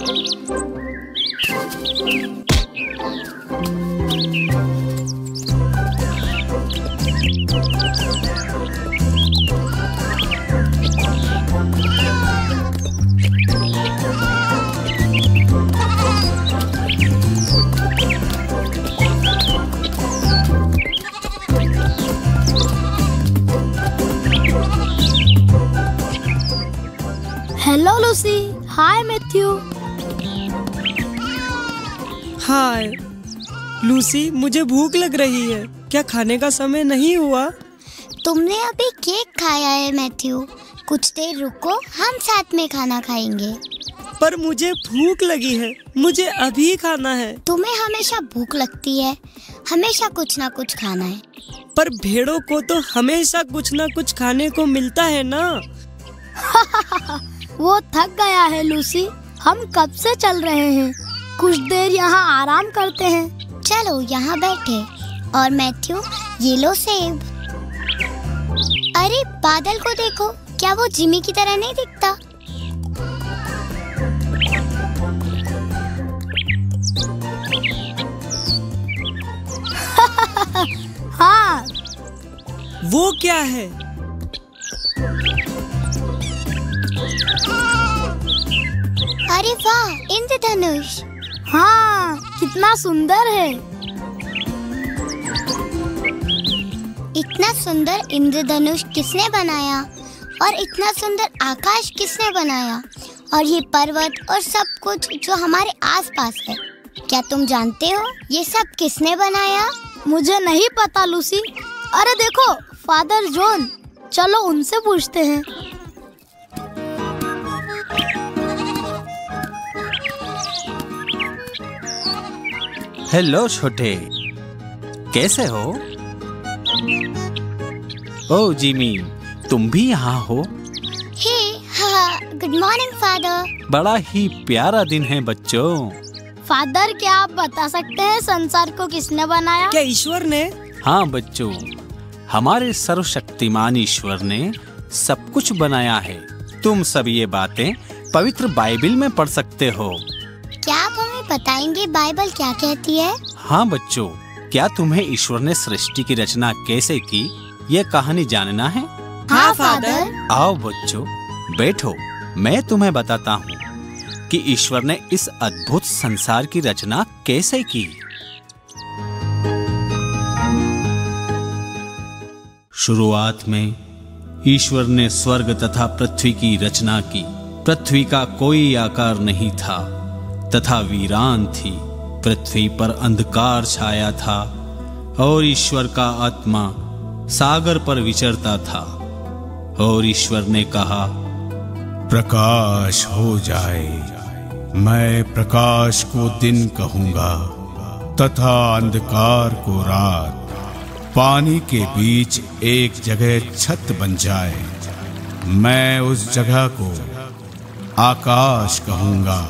Hello Lucy. Hi Matthew. Hi Lucy, मुझे भूख लग रही है। क्या खाने का समय नहीं हुआ? तुमने अभी केक खाया है मैथ्यू। कुछ देर रुको, हम साथ में खाना खाएंगे। पर मुझे भूख लगी है, मुझे अभी खाना है। तुम्हें हमेशा भूख लगती है, हमेशा कुछ ना कुछ खाना है। पर भेड़ों को तो हमेशा कुछ ना कुछ खाने को मिलता है ना। वो थक गया है लूसी। हम कब से चल रहे हैं, कुछ देर यहाँ आराम करते हैं। चलो यहाँ बैठे। और मैथ्यू, ये लो सेब। अरे बादल को देखो, क्या वो जिमी की तरह नहीं दिखता? हाँ। वो क्या है? अरे वाह, इंद्रधनुष। हाँ, कितना सुंदर है। इतना सुंदर इंद्रधनुष किसने बनाया? और इतना सुंदर आकाश किसने बनाया? और ये पर्वत और सब कुछ जो हमारे आसपास है, क्या तुम जानते हो ये सब किसने बनाया? मुझे नहीं पता लूसी। अरे देखो, फादर जॉन। चलो उनसे पूछते हैं। हेलो छोटे, कैसे हो? ओह जिमी, तुम भी यहाँ हो? हे, गुड मॉर्निंग फादर। बड़ा ही प्यारा दिन है बच्चों। फादर, क्या आप बता सकते हैं संसार को किसने बनाया? क्या ईश्वर ने? हाँ बच्चों, हमारे सर्वशक्तिमान ईश्वर ने सब कुछ बनाया है। तुम सब ये बातें पवित्र बाइबल में पढ़ सकते हो। क्या आप हमें बताएंगे बाइबल क्या कहती है? हाँ बच्चों, क्या तुम्हें ईश्वर ने सृष्टि की रचना कैसे की, ये कहानी जानना है? हाँ फादर। आओ बच्चों, बैठो। मैं तुम्हें बताता हूँ कि ईश्वर ने इस अद्भुत संसार की रचना कैसे की। शुरुआत में ईश्वर ने स्वर्ग तथा पृथ्वी की रचना की। पृथ्वी का कोई आकार नहीं था तथा वीरान थी। पृथ्वी पर अंधकार छाया था और ईश्वर का आत्मा सागर पर विचरता था। और ईश्वर ने कहा, प्रकाश हो जाए। मैं प्रकाश को दिन कहूंगा तथा अंधकार को रात। पानी के बीच एक जगह छत बन जाए। मैं उस जगह को आकाश कहूंगा।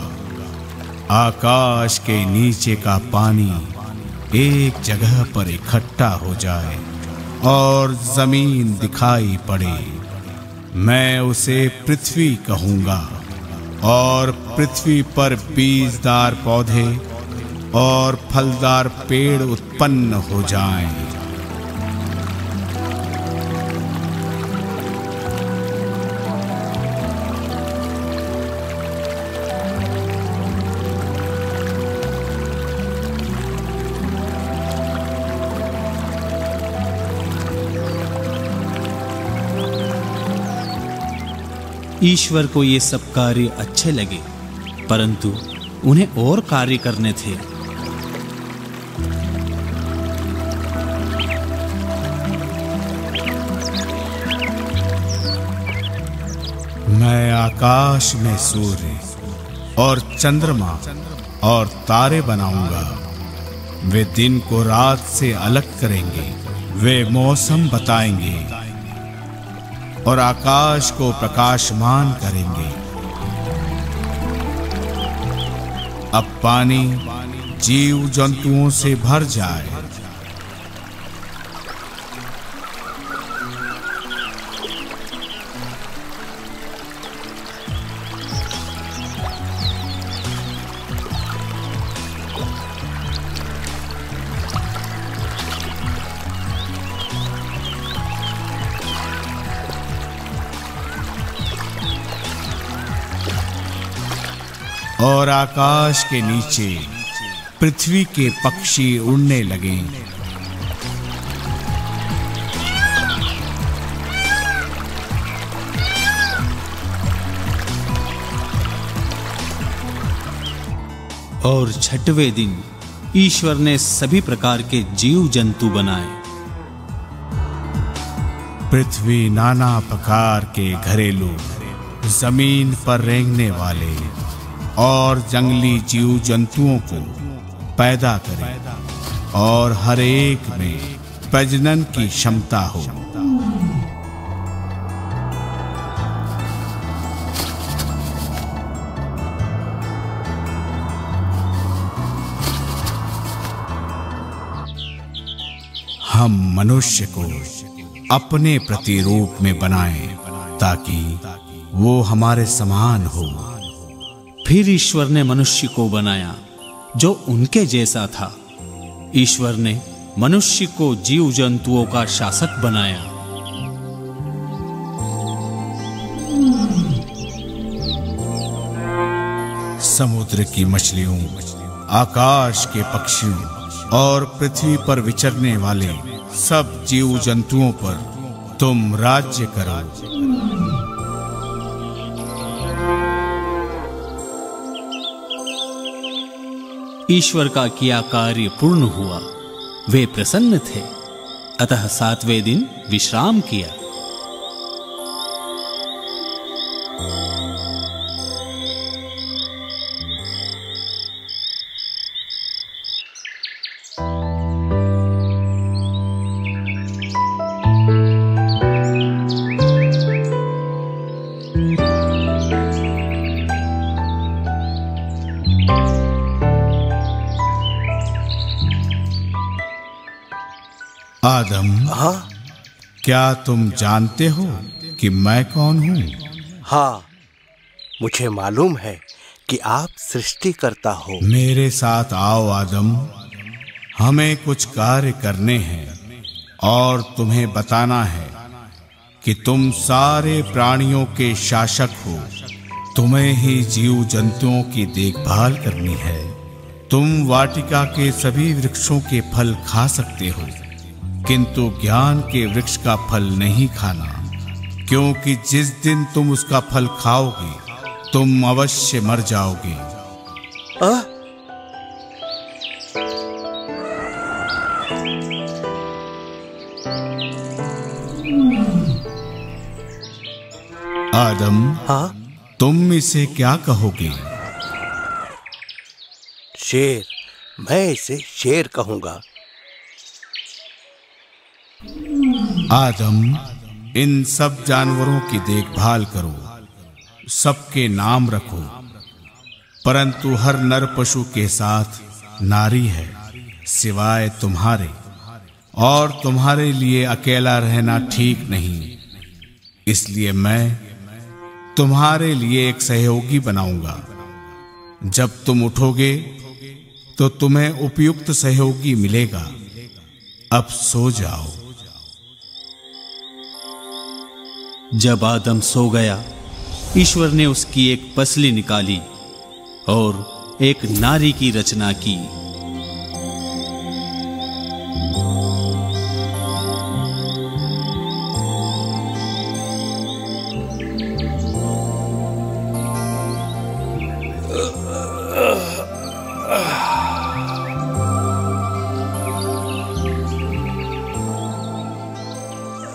आकाश के नीचे का पानी एक जगह पर इकट्ठा हो जाए और जमीन दिखाई पड़े। मैं उसे पृथ्वी कहूंगा और पृथ्वी पर बीजदार पौधे और फलदार पेड़ उत्पन्न हो जाएं। ईश्वर को ये सब कार्य अच्छे लगे, परंतु उन्हें और कार्य करने थे। मैं आकाश में सूर्य और चंद्रमा और तारे बनाऊंगा। वे दिन को रात से अलग करेंगे। वे मौसम बताएंगे और आकाश को प्रकाशमान करेंगे। अब पानी जीव जंतुओं से भर जाए। और आकाश के नीचे पृथ्वी के पक्षी उड़ने लगे। और छठवें दिन ईश्वर ने सभी प्रकार के जीव जंतु बनाए। पृथ्वी नाना प्रकार के घरेलू, जमीन पर रेंगने वाले और जंगली जीव जंतुओं को पैदा करे और हर एक में प्रजनन की क्षमता हो। हम मनुष्य को अपने प्रतिरूप में बनाएं ताकि वो हमारे समान हो। फिर ईश्वर ने मनुष्य को बनाया जो उनके जैसा था। ईश्वर ने मनुष्य को जीव जंतुओं का शासक बनाया। समुद्र की मछलियों, आकाश के पक्षियों और पृथ्वी पर विचरने वाले सब जीव जंतुओं पर तुम राज्य करो। ईश्वर का किया कार्य पूर्ण हुआ, वे प्रसन्न थे, अतः सातवें दिन विश्राम किया। आदम, क्या तुम जानते हो कि मैं कौन हूँ? हाँ, मुझे मालूम है कि आप सृष्टिकर्ता हो। मेरे साथ आओ आदम, हमें कुछ कार्य करने हैं और तुम्हें बताना है कि तुम सारे प्राणियों के शासक हो। तुम्हें ही जीव जंतुओं की देखभाल करनी है। तुम वाटिका के सभी वृक्षों के फल खा सकते हो, किंतु ज्ञान के वृक्ष का फल नहीं खाना, क्योंकि जिस दिन तुम उसका फल खाओगे तुम अवश्य मर जाओगे। आदम, हाँ? तुम इसे क्या कहोगे? शेर, मैं इसे शेर कहूंगा। आदम, इन सब जानवरों की देखभाल करो, सबके नाम रखो, परंतु हर नर पशु के साथ नारी है सिवाय तुम्हारे, और तुम्हारे लिए अकेला रहना ठीक नहीं। इसलिए मैं तुम्हारे लिए एक सहयोगी बनाऊंगा। जब तुम उठोगे तो तुम्हें उपयुक्त सहयोगी मिलेगा। अब सो जाओ। जब आदम सो गया, ईश्वर ने उसकी एक पसली निकाली और एक नारी की रचना की।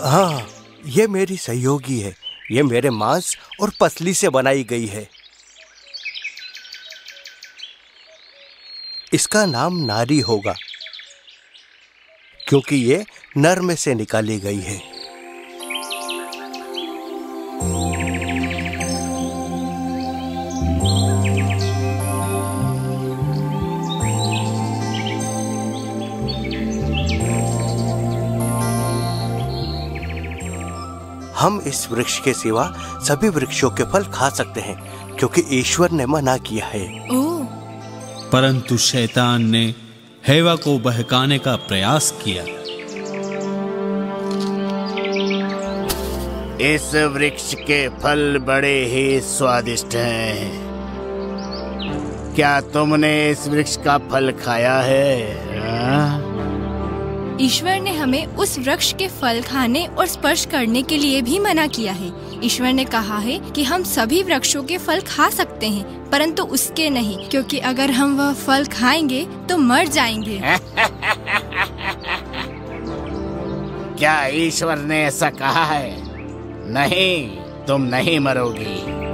हाँ, ये मेरी सहयोगी है। ये मेरे मांस और पसली से बनाई गई है। इसका नाम नारी होगा, क्योंकि ये नर में से निकाली गई है। हम इस वृक्ष के सिवा सभी वृक्षों के फल खा सकते हैं, क्योंकि ईश्वर ने मना किया है। परंतु शैतान ने हेवा को बहकाने का प्रयास किया। इस वृक्ष के फल बड़े ही स्वादिष्ट हैं। क्या तुमने इस वृक्ष का फल खाया है? ईश्वर ने हमें उस वृक्ष के फल खाने और स्पर्श करने के लिए भी मना किया है। ईश्वर ने कहा है कि हम सभी वृक्षों के फल खा सकते हैं, परंतु उसके नहीं, क्योंकि अगर हम वह फल खाएंगे तो मर जाएंगे। क्या ईश्वर ने ऐसा कहा है? नहीं, तुम नहीं मरोगी।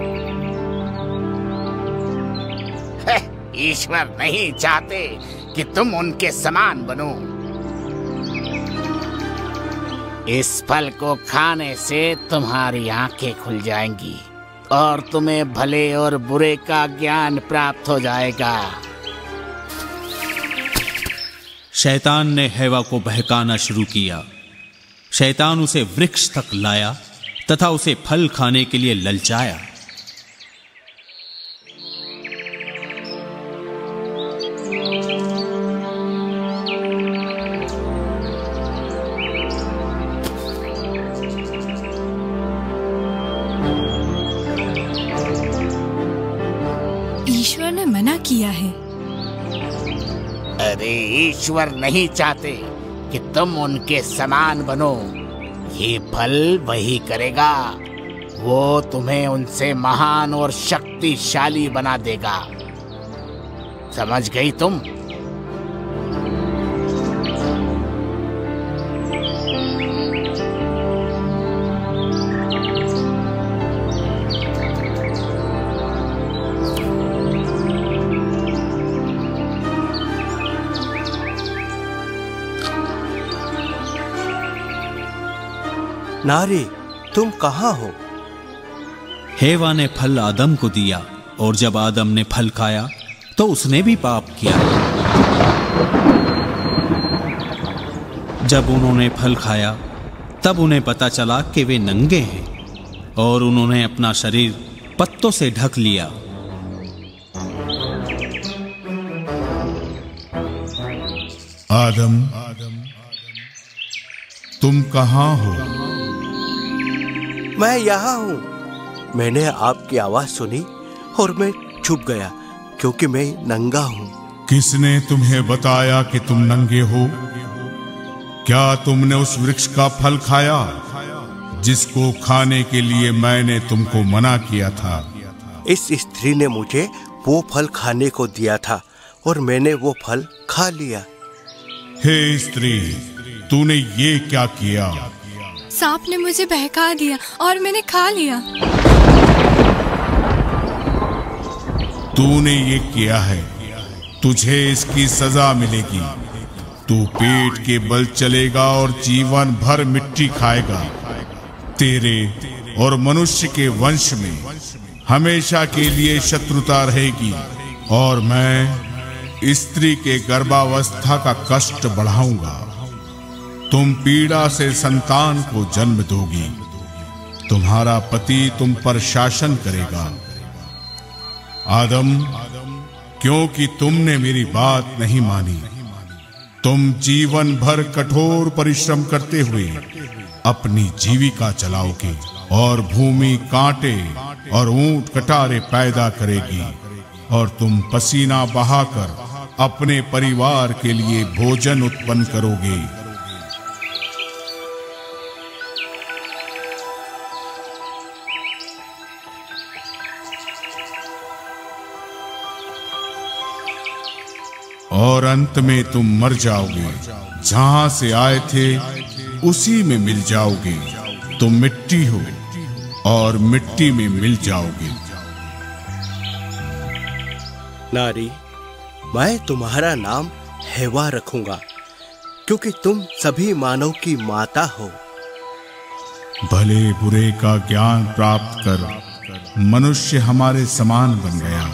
ईश्वर नहीं चाहते कि तुम उनके समान बनो। इस फल को खाने से तुम्हारी आंखें खुल जाएंगी और तुम्हें भले और बुरे का ज्ञान प्राप्त हो जाएगा। शैतान ने हेवा को बहकाना शुरू किया। शैतान उसे वृक्ष तक लाया तथा उसे फल खाने के लिए ललचाया। ईश्वर ने मना किया है। अरे ईश्वर नहीं चाहते कि तुम उनके समान बनो। ये फल वही करेगा, वो तुम्हें उनसे महान और शक्तिशाली बना देगा। समझ गई तुम? नारी, तुम कहाँ हो? हेवा ने फल आदम को दिया और जब आदम ने फल खाया तो उसने भी पाप किया। जब उन्होंने फल खाया तब उन्हें पता चला कि वे नंगे हैं और उन्होंने अपना शरीर पत्तों से ढक लिया। आदम, तुम कहाँ हो? मैं यहाँ हूँ। मैंने आपकी आवाज सुनी और मैं छुप गया क्योंकि मैं नंगा हूँ। किसने तुम्हें बताया कि तुम नंगे हो? क्या तुमने उस वृक्ष का फल खाया जिसको खाने के लिए मैंने तुमको मना किया था? इस स्त्री ने मुझे वो फल खाने को दिया था और मैंने वो फल खा लिया। हे स्त्री, तूने ये क्या किया? सांप ने मुझे बहका दिया और मैंने खा लिया। तूने ये किया है, तुझे इसकी सजा मिलेगी। तू पेट के बल चलेगा और जीवन भर मिट्टी खाएगा। तेरे और मनुष्य के वंश में हमेशा के लिए शत्रुता रहेगी और मैं स्त्री के गर्भावस्था का कष्ट बढ़ाऊंगा। तुम पीड़ा से संतान को जन्म दोगी। तुम्हारा पति तुम पर शासन करेगा। आदम, क्योंकि तुमने मेरी बात नहीं मानी, तुम जीवन भर कठोर परिश्रम करते हुए अपनी जीविका चलाओगे और भूमि कांटे और ऊंट कटारे पैदा करेगी और तुम पसीना बहाकर अपने परिवार के लिए भोजन उत्पन्न करोगे। और अंत में तुम मर जाओगे। जहां से आए थे उसी में मिल जाओगे। तुम मिट्टी हो और मिट्टी में मिल जाओगे। नारी, मैं तुम्हारा नाम हेवा रखूंगा क्योंकि तुम सभी मानव की माता हो। भले बुरे का ज्ञान प्राप्त कर मनुष्य हमारे समान बन गया।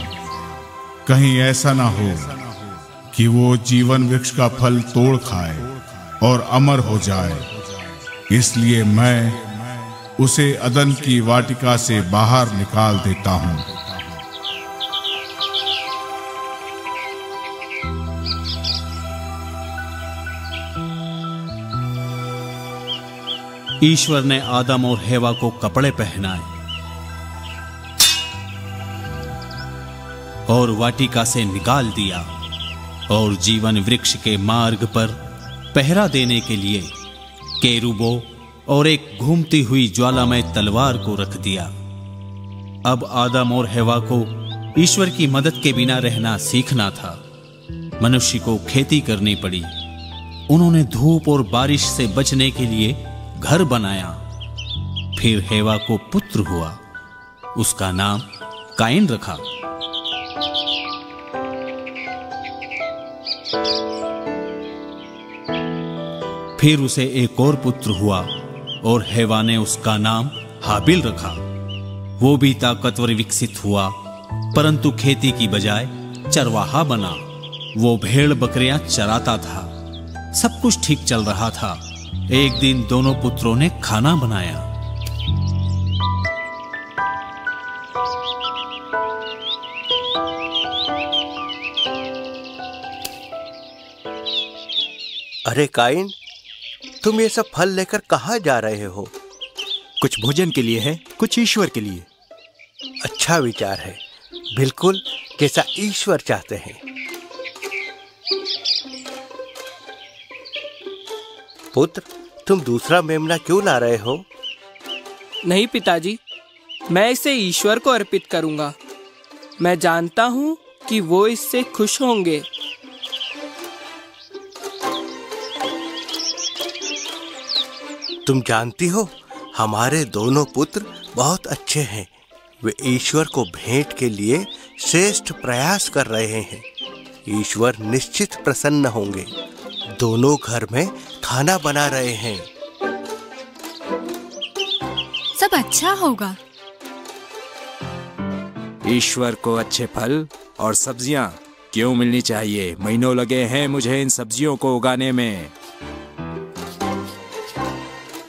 कहीं ऐसा ना हो कि वो जीवन वृक्ष का फल तोड़ खाए और अमर हो जाए। इसलिए मैं उसे अदन की वाटिका से बाहर निकाल देता हूँ। ईश्वर ने आदम और हेवा को कपड़े पहनाए और वाटिका से निकाल दिया और जीवन वृक्ष के मार्ग पर पहरा देने के लिए केरूबों और एक घूमती हुई ज्वालामय तलवार को रख दिया। अब आदम और हवा को ईश्वर की मदद के बिना रहना सीखना था। मनुष्य को खेती करनी पड़ी। उन्होंने धूप और बारिश से बचने के लिए घर बनाया। फिर हेवा को पुत्र हुआ। उसका नाम काइन रखा। फिर उसे एक और पुत्र हुआ और हेवा ने उसका नाम हाबिल रखा। वो भी ताकतवर विकसित हुआ, परंतु खेती की बजाय चरवाहा बना। वो भेड़ बकरियां चराता था। सब कुछ ठीक चल रहा था। एक दिन दोनों पुत्रों ने खाना बनाया। अरे काइन, तुम ये सब फल लेकर कहाँ जा रहे हो? कुछ भोजन के लिए है, कुछ ईश्वर के लिए। अच्छा विचार है, बिल्कुल जैसा ईश्वर चाहते हैं। पुत्र, तुम दूसरा मेमना क्यों ला रहे हो? नहीं पिताजी, मैं इसे ईश्वर को अर्पित करूंगा। मैं जानता हूं कि वो इससे खुश होंगे। तुम जानती हो, हमारे दोनों पुत्र बहुत अच्छे हैं। वे ईश्वर को भेंट के लिए श्रेष्ठ प्रयास कर रहे हैं। ईश्वर निश्चित प्रसन्न होंगे। दोनों घर में खाना बना रहे हैं। सब अच्छा होगा। ईश्वर को अच्छे फल और सब्जियां क्यों मिलनी चाहिए? महीनों लगे हैं मुझे इन सब्जियों को उगाने में।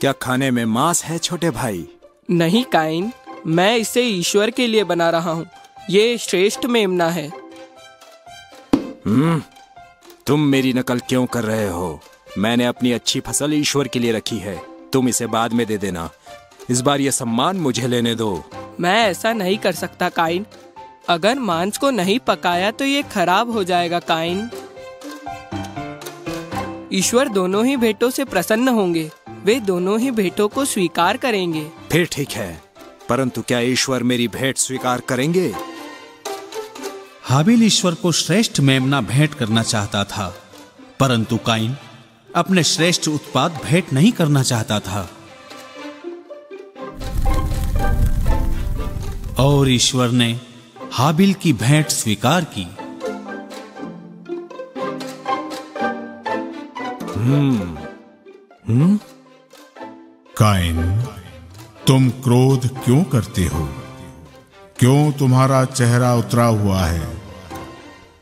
क्या खाने में मांस है छोटे भाई? नहीं काइन, मैं इसे ईश्वर के लिए बना रहा हूँ। ये श्रेष्ठ मेमना है। तुम मेरी नकल क्यों कर रहे हो? मैंने अपनी अच्छी फसल ईश्वर के लिए रखी है। तुम इसे बाद में दे देना। इस बार यह सम्मान मुझे लेने दो। मैं ऐसा नहीं कर सकता काइन। अगर मांस को नहीं पकाया तो ये खराब हो जाएगा काइन। ईश्वर दोनों ही भेंटों से प्रसन्न होंगे। वे दोनों ही भेंटों को स्वीकार करेंगे। फिर ठीक है, परंतु क्या ईश्वर मेरी भेंट स्वीकार करेंगे? हाबिल ईश्वर को श्रेष्ठ मेमना भेंट करना चाहता था, परंतु काइन अपने श्रेष्ठ उत्पाद भेंट नहीं करना चाहता था। और ईश्वर ने हाबिल की भेंट स्वीकार की। काइन, तुम क्रोध क्यों करते हो? क्यों तुम्हारा चेहरा उतरा हुआ है?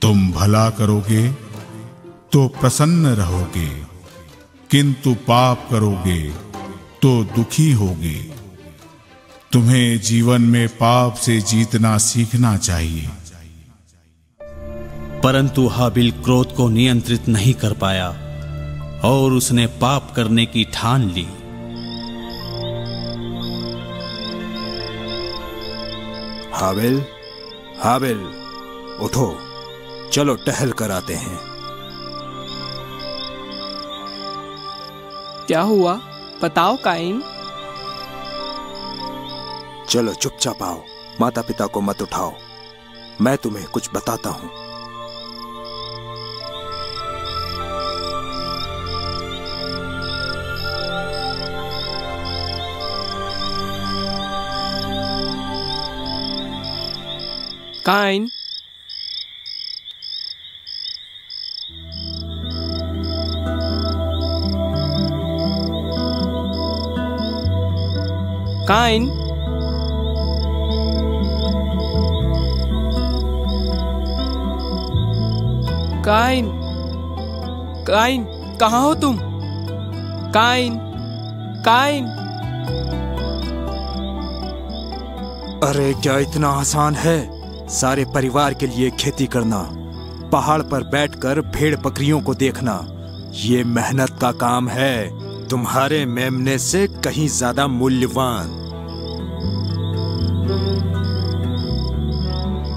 तुम भला करोगे तो प्रसन्न रहोगे, किंतु पाप करोगे तो दुखी होगे। तुम्हें जीवन में पाप से जीतना सीखना चाहिए। परंतु हाबिल क्रोध को नियंत्रित नहीं कर पाया और उसने पाप करने की ठान ली। हाबिल, हाबिल, उठो, चलो टहल कर आते हैं। क्या हुआ? बताओ काइन। चलो चुपचाप आओ, माता पिता को मत उठाओ। मैं तुम्हें कुछ बताता हूं। काइन, काइन, काइन, काइन, कहाँ हो तुम? काइन, काइन। अरे क्या इतना आसान है सारे परिवार के लिए खेती करना? पहाड़ पर बैठकर भेड़ बकरियों को देखना, ये मेहनत का काम है, तुम्हारे मेमने से कहीं ज्यादा मूल्यवान।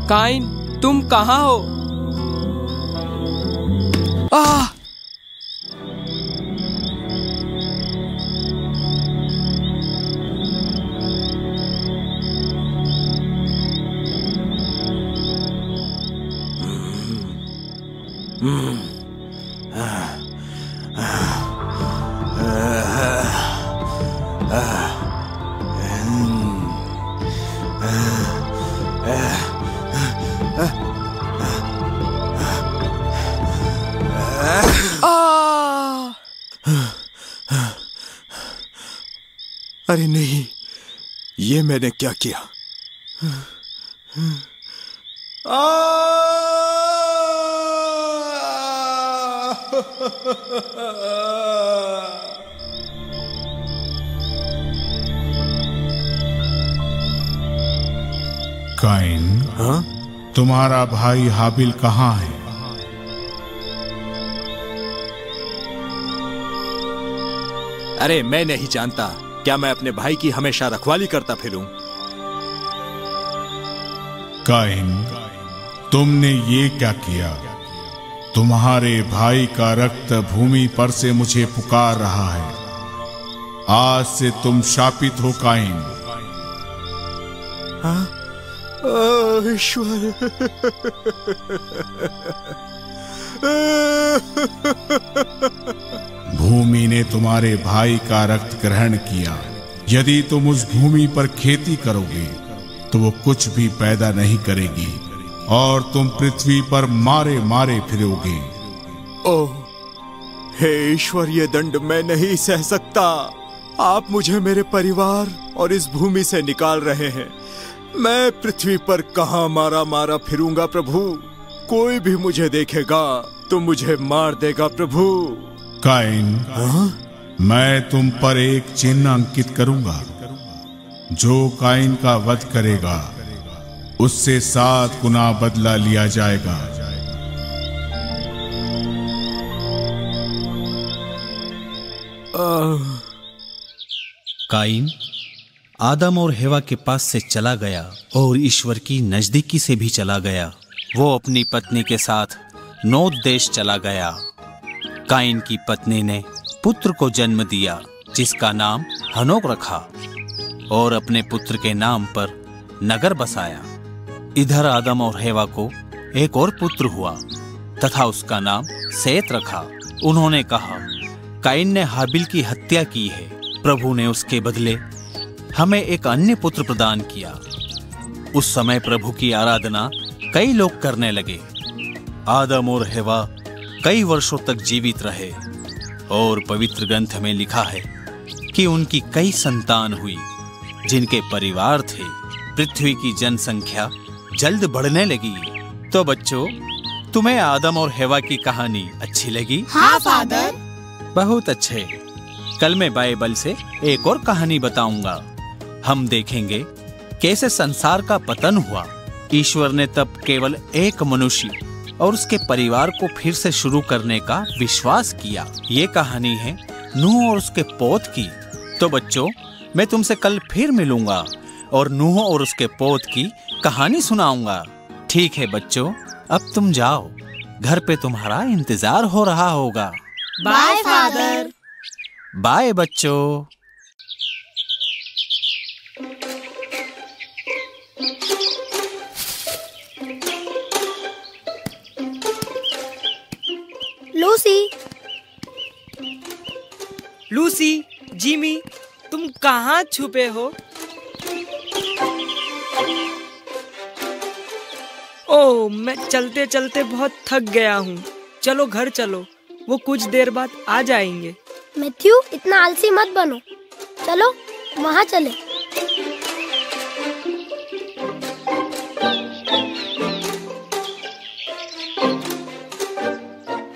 काइन, तुम कहाँ हो? आह! अरे नहीं, ये मैंने क्या किया? काइन, हाँ? तुम्हारा भाई हाबिल कहाँ है? अरे मैं नहीं जानता। क्या मैं अपने भाई की हमेशा रखवाली करता फिरूं? काइन, तुमने ये क्या किया? तुम्हारे भाई का रक्त भूमि पर से मुझे पुकार रहा है। आज से तुम शापित हो काइन। हाँ? ईश्वर। भूमि ने तुम्हारे भाई का रक्त ग्रहण किया। यदि तुम उस भूमि पर खेती करोगे तो वो कुछ भी पैदा नहीं करेगी और तुम पृथ्वी पर मारे मारे फिरोगे। ओह, हे ईश्वर, ये दंड मैं नहीं सह सकता। आप मुझे मेरे परिवार और इस भूमि से निकाल रहे हैं। मैं पृथ्वी पर कहाँ मारा मारा फिरूंगा प्रभु। कोई भी मुझे देखेगा तो मुझे मार देगा प्रभु। काइन, मैं तुम पर एक चिन्ह अंकित करूंगा। जो काइन का वध करेगा उससे 7 गुना बदला लिया जाएगा। काइन आदम और हेवा के पास से चला गया और ईश्वर की नजदीकी से भी चला गया। वो अपनी पत्नी के साथ नोद देश चला गया। काइन की पत्नी ने पुत्र को जन्म दिया जिसका नाम हनोक रखा और अपने पुत्र के नाम पर नगर बसाया। इधर आदम और हेवा को एक और पुत्र हुआ तथा उसका नाम सेत रखा। उन्होंने कहा, काइन ने हाबिल की हत्या की है, प्रभु ने उसके बदले हमें एक अन्य पुत्र प्रदान किया। उस समय प्रभु की आराधना कई लोग करने लगे। आदम और हेवा कई वर्षों तक जीवित रहे और पवित्र ग्रंथ में लिखा है कि उनकी कई संतान हुई जिनके परिवार थे। पृथ्वी की जनसंख्या जल्द बढ़ने लगी। तो बच्चों, तुम्हें आदम और हेवा की कहानी अच्छी लगी? हाँ फादर। बहुत अच्छे। कल मैं बाइबल से एक और कहानी बताऊंगा। हम देखेंगे कैसे संसार का पतन हुआ। ईश्वर ने तब केवल एक मनुष्य और उसके परिवार को फिर से शुरू करने का विश्वास किया। ये कहानी है नूह और उसके पोत की। तो बच्चों, मैं तुमसे कल फिर मिलूंगा और नूह और उसके पोत की कहानी सुनाऊंगा। ठीक है बच्चों, अब तुम जाओ, घर पे तुम्हारा इंतजार हो रहा होगा। Bye father. बाय बच्चों। लूसी, लूसी, जिमी, तुम कहाँ छुपे हो? ओह, मैं चलते चलते बहुत थक गया हूँ। चलो घर चलो, वो कुछ देर बाद आ जाएंगे। मैथ्यू, इतना आलसी मत बनो। चलो वहाँ चले।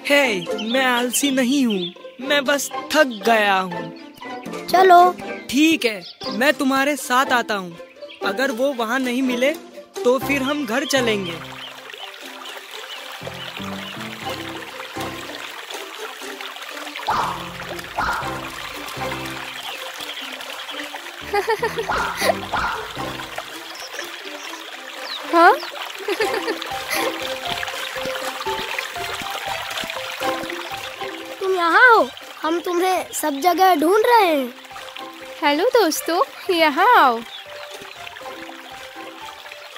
हे, मैं आलसी नहीं हूँ, मैं बस थक गया हूँ। चलो। ठीक है, मैं तुम्हारे साथ आता हूँ। अगर वो वहाँ नहीं मिले तो फिर हम घर चलेंगे। हाँ, तुम यहाँ हो? हम तुम्हें सब जगह ढूंढ रहे हैं। हेलो दोस्तों, यहाँ आओ।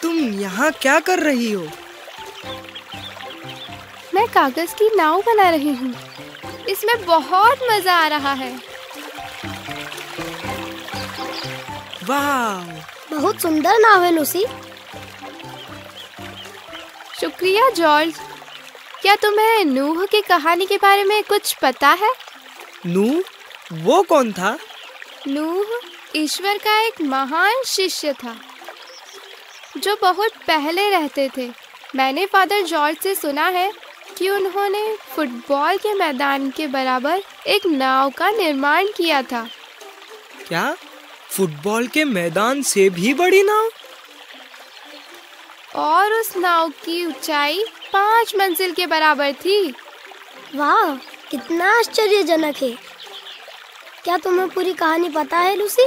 तुम यहाँ क्या कर रही हो? मैं कागज की नाव बना रही हूँ। इसमें बहुत मजा आ रहा है। वाह, बहुत सुंदर नाव है लूसी। शुक्रिया जॉर्ज। क्या तुम्हें नूह की कहानी के बारे में कुछ पता है? नूह? वो कौन था? नूह ईश्वर का एक महान शिष्य था जो बहुत पहले रहते थे। मैंने फादर जॉर्ज से सुना है कि उन्होंने फुटबॉल के मैदान के बराबर एक नाव का निर्माण किया था। क्या? फुटबॉल के मैदान से भी बड़ी नाव? और उस नाव की ऊंचाई 5 मंजिल के बराबर थी। वाह, कितना आश्चर्यजनक है। क्या तुम्हें पूरी कहानी पता है लूसी?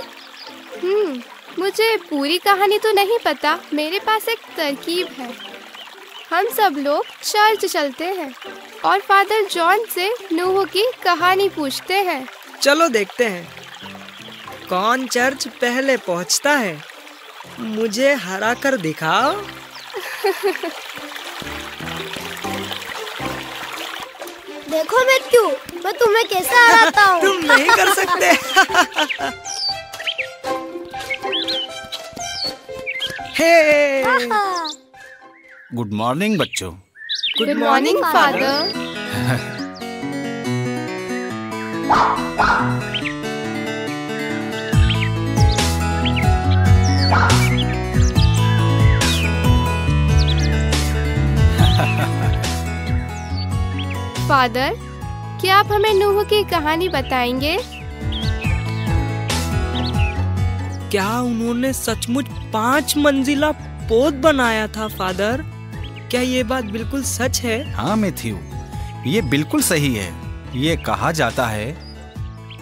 मुझे पूरी कहानी तो नहीं पता। मेरे पास एक तरकीब है। हम सब लोग चर्च चलते हैं और फादर जॉन से नूह की कहानी पूछते हैं। चलो देखते हैं कौन चर्च पहले पहुंचता है। मुझे हरा कर दिखाओ। देखो मैथ्यू, मैं तुम्हें कैसे हराता हूँ। तुम नहीं कर सकते। हे! गुड मॉर्निंग बच्चों। Good morning father. फादर, क्या आप हमें नूह की कहानी बताएंगे? क्या उन्होंने सचमुच 5 मंजिला पोत बनाया था फादर? क्या ये बात बिल्कुल सच है? हाँ मैथ्यू, ये बिल्कुल सही है। ये कहा जाता है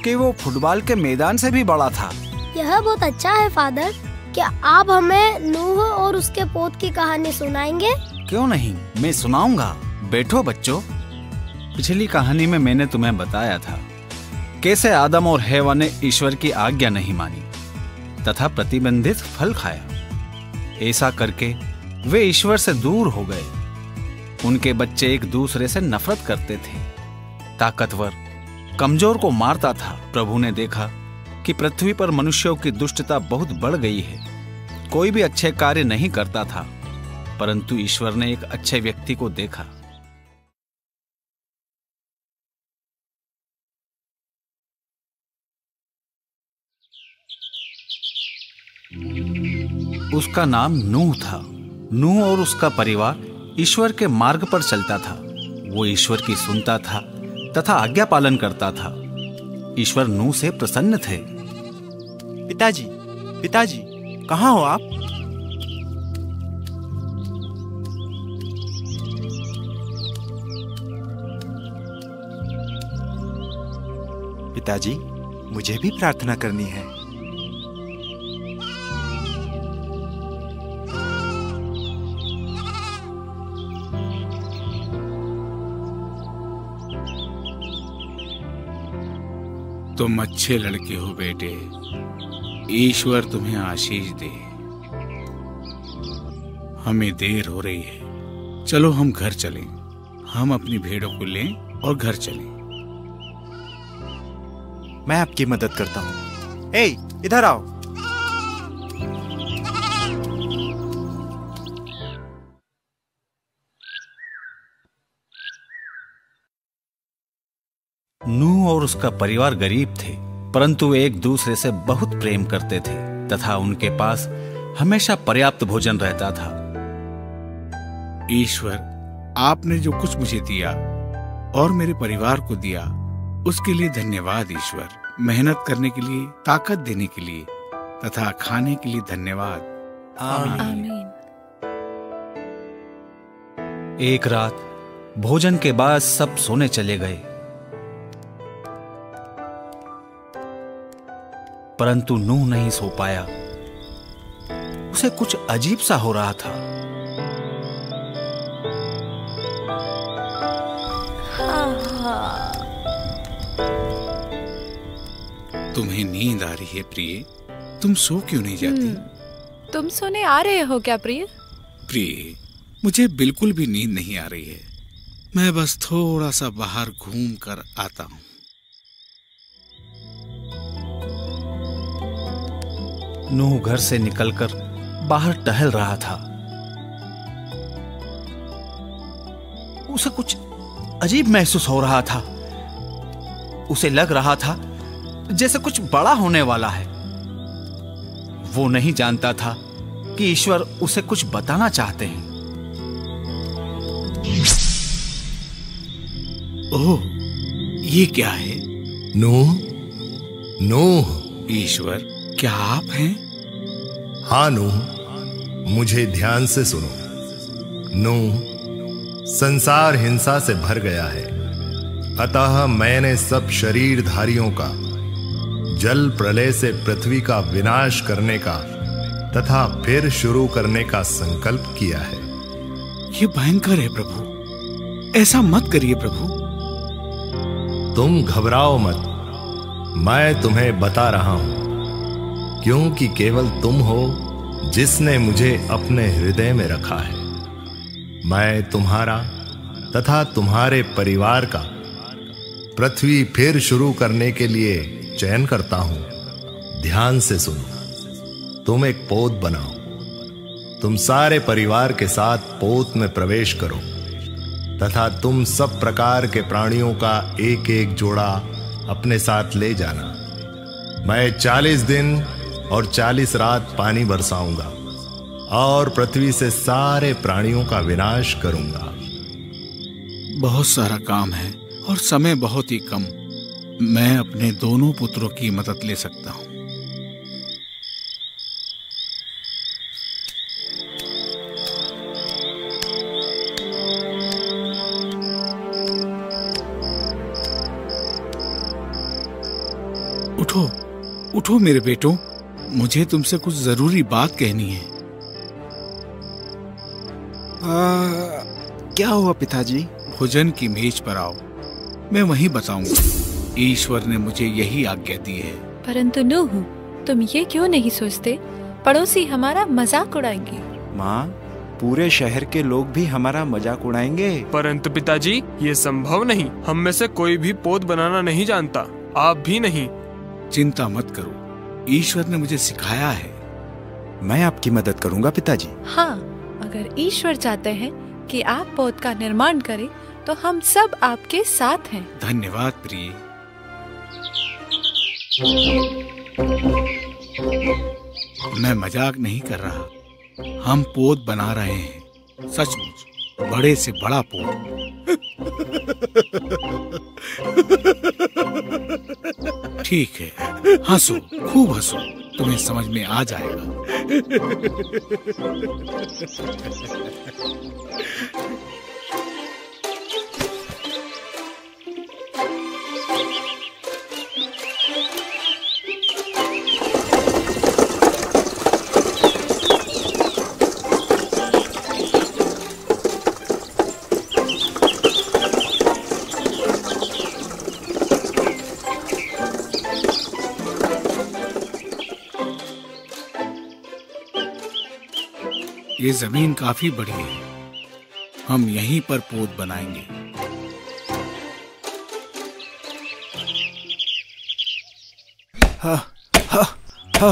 कि वो फुटबॉल के मैदान से भी बड़ा था। यह बहुत अच्छा है फादर। क्या आप हमें नूह और उसके पोत की कहानी सुनाएंगे? क्यों नहीं, मैं सुनाऊंगा। बैठो बच्चों। पिछली कहानी में मैंने तुम्हें बताया था कैसे आदम और हव्वा ने ईश्वर की आज्ञा नहीं मानी तथा प्रतिबंधित फल खाया। ऐसा करके वे ईश्वर से दूर हो गए। उनके बच्चे एक दूसरे से नफरत करते थे। ताकतवर कमजोर को मारता था। प्रभु ने देखा कि पृथ्वी पर मनुष्यों की दुष्टता बहुत बढ़ गई है। कोई भी अच्छे कार्य नहीं करता था, परंतु ईश्वर ने एक अच्छे व्यक्ति को देखा। उसका नाम नूह था। नूह और उसका परिवार ईश्वर के मार्ग पर चलता था। वो ईश्वर की सुनता था तथा आज्ञा पालन करता था। ईश्वर नूह से प्रसन्न थे। पिताजी, पिताजी, कहाँ हो आप? पिताजी, मुझे भी प्रार्थना करनी है। तुम अच्छे लड़के हो बेटे। ईश्वर तुम्हें आशीष दे। हमें देर हो रही है, चलो हम घर चलें। हम अपनी भेड़ों को लें और घर चलें। मैं आपकी मदद करता हूँ। ए, इधर आओ। नूह और उसका परिवार गरीब थे, परंतु वे एक दूसरे से बहुत प्रेम करते थे तथा उनके पास हमेशा पर्याप्त भोजन रहता था। ईश्वर, आपने जो कुछ मुझे दिया और मेरे परिवार को दिया, उसके लिए धन्यवाद ईश्वर। मेहनत करने के लिए, ताकत देने के लिए तथा खाने के लिए धन्यवाद। आमीन। एक रात भोजन के बाद सब सोने चले गए, परंतु नूह नहीं सो पाया। उसे कुछ अजीब सा हो रहा था। तुम्हें नींद आ रही है प्रिय? तुम सो क्यों नहीं जाती? तुम सोने आ रहे हो क्या प्रिय? प्रिय, मुझे बिल्कुल भी नींद नहीं आ रही है। मैं बस थोड़ा सा बाहर घूम कर आता हूँ। नूह घर से निकलकर बाहर टहल रहा था। उसे कुछ अजीब महसूस हो रहा था। उसे लग रहा था जैसे कुछ बड़ा होने वाला है। वो नहीं जानता था कि ईश्वर उसे कुछ बताना चाहते हैं। ओह, ये क्या है? नूह, नूह। ईश्वर, क्या आप हैं? हाँ नूह, मुझे ध्यान से सुनो। नूह, संसार हिंसा से भर गया है, अतः मैंने सब शरीरधारियों का जल प्रलय से पृथ्वी का विनाश करने का तथा फिर शुरू करने का संकल्प किया है। ये भयंकर है प्रभु, ऐसा मत करिए प्रभु। तुम घबराओ मत, मैं तुम्हें बता रहा हूं, क्योंकि केवल तुम हो जिसने मुझे अपने हृदय में रखा है। मैं तुम्हारा तथा तुम्हारे परिवार का पृथ्वी फिर शुरू करने के लिए चयन करता हूं। ध्यान से सुनो। तुम एक पोत बनाओ। तुम सारे परिवार के साथ पोत में प्रवेश करो तथा तुम सब प्रकार के प्राणियों का एक एक जोड़ा अपने साथ ले जाना। मैं 40 दिन और 40 रात पानी बरसाऊंगा और पृथ्वी से सारे प्राणियों का विनाश करूंगा। बहुत सारा काम है और समय बहुत ही कम। मैं अपने दोनों पुत्रों की मदद ले सकता हूं। उठो, उठो मेरे बेटों, मुझे तुमसे कुछ जरूरी बात कहनी है। क्या हुआ पिताजी? भोजन की मेज पर आओ, मैं वहीं बताऊंगा। ईश्वर ने मुझे यही आज्ञा दी है। परंतु नूह, तुम ये क्यों नहीं सोचते? पड़ोसी हमारा मजाक उड़ाएंगे। माँ, पूरे शहर के लोग भी हमारा मजाक उड़ाएंगे। परंतु पिताजी, ये संभव नहीं। हम में से कोई भी पोत बनाना नहीं जानता, आप भी नहीं। चिंता मत करो, ईश्वर ने मुझे सिखाया है। मैं आपकी मदद करूंगा पिताजी। हाँ, अगर ईश्वर चाहते हैं कि आप पोत का निर्माण करें तो हम सब आपके साथ हैं। धन्यवाद प्रिय। मैं मजाक नहीं कर रहा। हम पोत बना रहे हैं, सचमुच बड़े से बड़ा पोत। ठीक है, हंसो, खूब हंसो, तुम्हें समझ में आ जाएगा। ये जमीन काफी बड़ी है, हम यहीं पर पोत बनाएंगे। हा, हा, हा।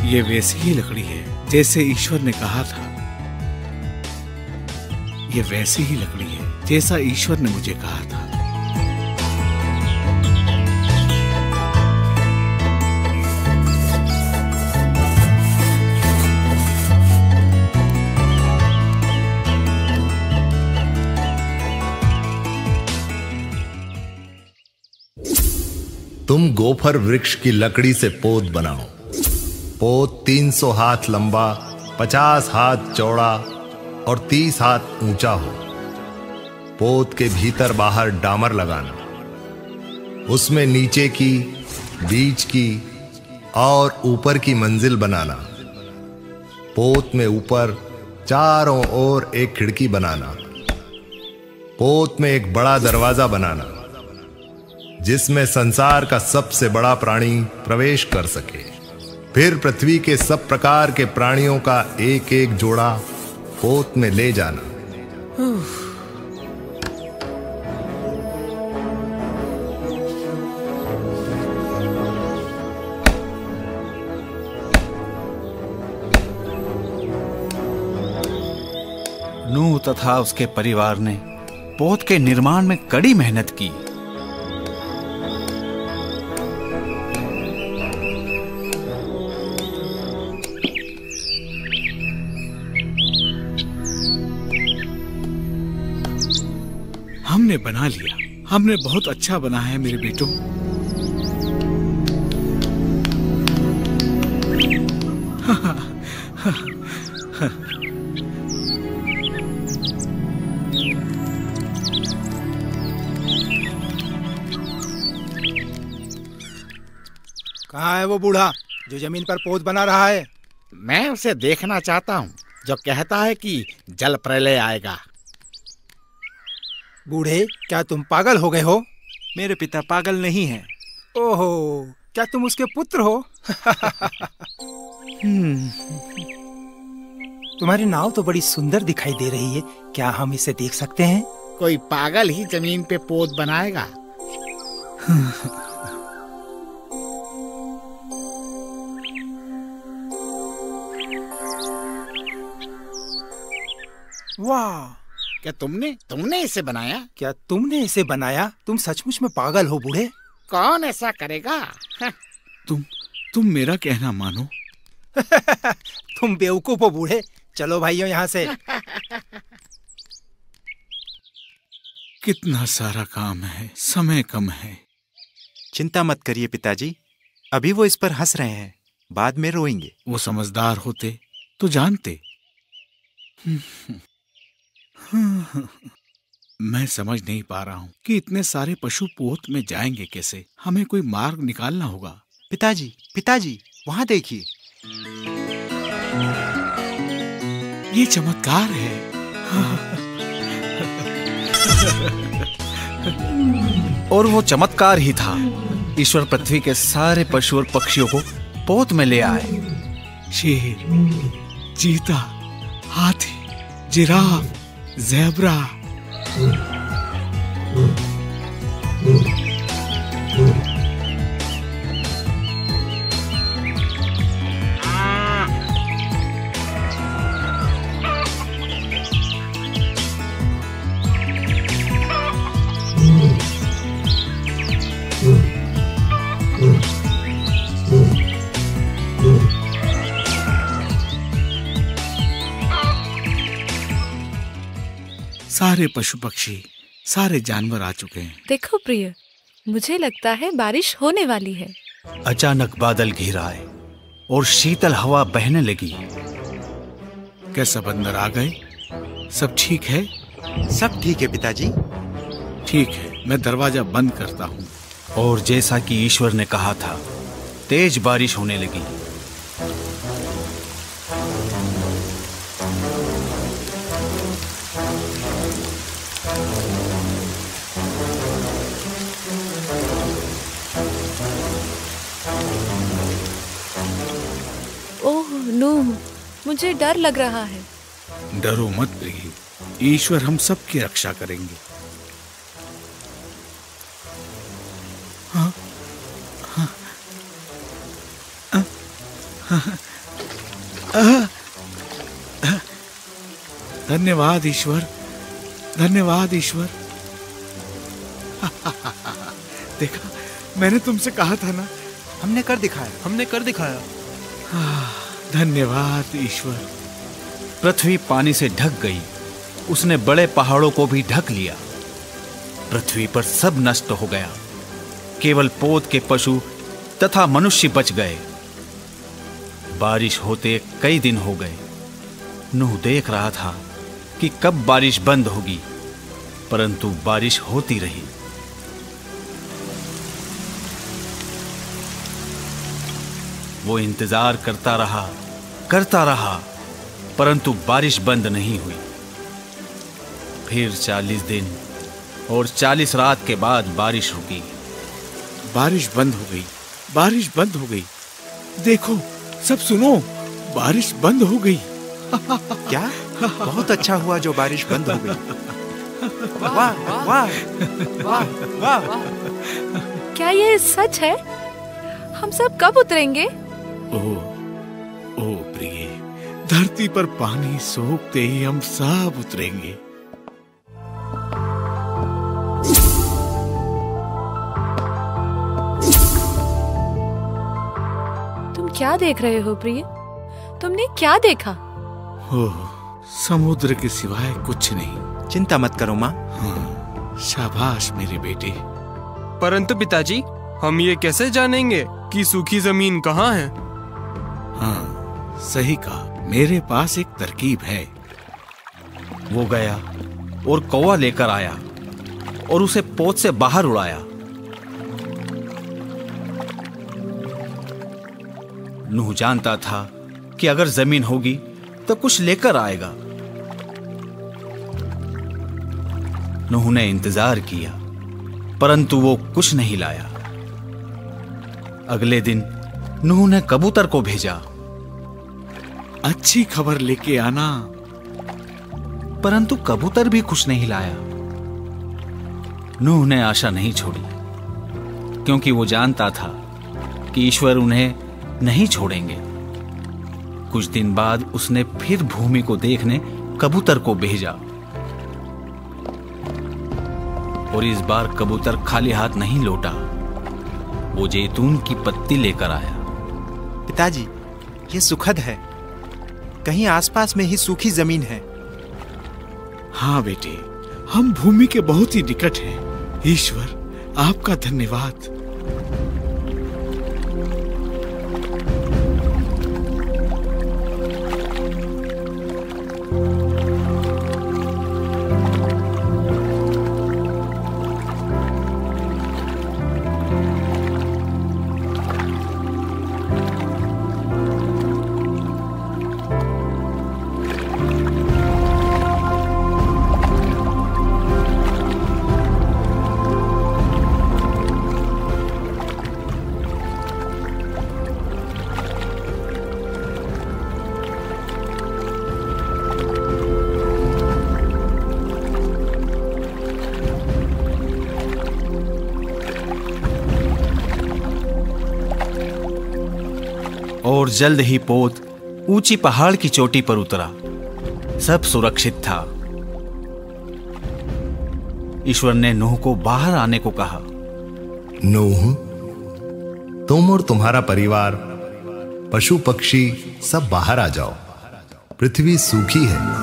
ये वैसी ही लकड़ी है जैसे ईश्वर ने कहा था। ये वैसी ही लकड़ी है जैसा ईश्वर ने मुझे कहा था। तुम गोफर वृक्ष की लकड़ी से पोत बनाओ। पोत 300 हाथ लंबा, 50 हाथ चौड़ा और 30 हाथ ऊंचा हो। पोत के भीतर बाहर डामर लगाना। उसमें नीचे की, बीच की और ऊपर की मंजिल बनाना। पोत में ऊपर चारों ओर एक खिड़की बनाना। पोत में एक बड़ा दरवाजा बनाना जिसमें संसार का सबसे बड़ा प्राणी प्रवेश कर सके। फिर पृथ्वी के सब प्रकार के प्राणियों का एक एक जोड़ा पोत में ले जाना। नूह तथा उसके परिवार ने पोत के निर्माण में कड़ी मेहनत की। हमने बना लिया। हमने बहुत अच्छा बना है मेरे बेटों। कहाँ है वो बूढ़ा जो जमीन पर पोत बना रहा है? मैं उसे देखना चाहता हूँ जो कहता है कि जल प्रलय आएगा। बूढ़े, क्या तुम पागल हो गए हो? मेरे पिता पागल नहीं हैं। ओहो, क्या तुम उसके पुत्र हो? तुम्हारी नाव तो बड़ी सुंदर दिखाई दे रही है। क्या हम इसे देख सकते हैं? कोई पागल ही जमीन पे पोत बनाएगा। वाह, क्या तुमने इसे बनाया? क्या तुमने इसे बनाया? तुम सचमुच में पागल हो बूढ़े। कौन ऐसा करेगा? तुम मेरा कहना मानो। तुम बेवकूफ हो बूढ़े। चलो भाइयों यहाँ से। कितना सारा काम है, समय कम है। चिंता मत करिए पिताजी, अभी वो इस पर हंस रहे हैं, बाद में रोएंगे। वो समझदार होते तो जानते। मैं समझ नहीं पा रहा हूँ कि इतने सारे पशु पोत में जाएंगे कैसे। हमें कोई मार्ग निकालना होगा। पिताजी, पिताजी, वहाँ देखिए। ये चमत्कार है। और वो चमत्कार ही था। ईश्वर पृथ्वी के सारे पशु और पक्षियों को पोत में ले आए। शेर, चीता, हाथी, जिराफ, ज़ेब्रा। सारे पशु पक्षी, सारे जानवर आ चुके हैं। देखो प्रिय, मुझे लगता है बारिश होने वाली है। अचानक बादल घिर आए और शीतल हवा बहने लगी। क्या सब अंदर आ गए? सब ठीक है? सब ठीक है पिताजी। ठीक है, मैं दरवाजा बंद करता हूँ। और जैसा कि ईश्वर ने कहा था, तेज बारिश होने लगी। ओह नूह, मुझे डर लग रहा है। डरो मत प्रिय, ईश्वर हम सबकी रक्षा करेंगे। हाँ, हाँ, धन्यवाद ईश्वर, धन्यवाद ईश्वर। देखा, मैंने तुमसे कहा था ना। हमने कर दिखाया, हमने कर दिखाया। धन्यवाद ईश्वर। पृथ्वी पानी से ढक गई। उसने बड़े पहाड़ों को भी ढक लिया। पृथ्वी पर सब नष्ट हो गया। केवल पोत के पशु तथा मनुष्य बच गए। बारिश होते कई दिन हो गए। नूह देख रहा था कि कब बारिश बंद होगी, परंतु बारिश होती रही। वो इंतजार करता रहा, परंतु बारिश बंद नहीं हुई। फिर 40 दिन और 40 रात के बाद बारिश रुकी। बारिश बंद हो गई। देखो, सब सुनो, बारिश बंद हो गई। क्या? बहुत अच्छा हुआ जो बारिश बंद हो गई। वाह वाह वाह वाह। क्या ये सच है? हम सब कब उतरेंगे? ओ प्रिय, धरती पर पानी सोखते ही हम सब उतरेंगे। तुम क्या देख रहे हो प्रिय? तुमने क्या देखा? समुद्र के सिवाय कुछ नहीं। चिंता मत करो माँ। हाँ, शाबाश मेरे बेटे। परंतु पिताजी, हम ये कैसे जानेंगे कि सूखी जमीन कहाँ है? हाँ, सही कहा। मेरे पास एक तरकीब है। वो गया और कौवा लेकर आया और उसे पोत से बाहर उड़ाया। नूह जानता था कि अगर जमीन होगी तो कुछ लेकर आएगा। नूह ने इंतजार किया, परंतु वो कुछ नहीं लाया। अगले दिन नूह ने कबूतर को भेजा, अच्छी खबर लेके आना। परंतु कबूतर भी कुछ नहीं लाया। नूह ने आशा नहीं छोड़ी, क्योंकि वो जानता था कि ईश्वर उन्हें नहीं छोड़ेंगे। कुछ दिन बाद उसने फिर भूमि को देखने कबूतर को भेजा, और इस बार कबूतर खाली हाथ नहीं लौटा। वो जैतून की पत्ती लेकर आया। पिताजी, ये सुखद है। कहीं आसपास में ही सूखी जमीन है। हाँ बेटे, हम भूमि के बहुत ही निकट हैं। ईश्वर, आपका धन्यवाद। और जल्द ही पोत ऊंची पहाड़ की चोटी पर उतरा। सब सुरक्षित था। ईश्वर ने नूह को बाहर आने को कहा। नूह, तुम और तुम्हारा परिवार, पशु पक्षी सब बाहर आ जाओ। पृथ्वी सूखी है।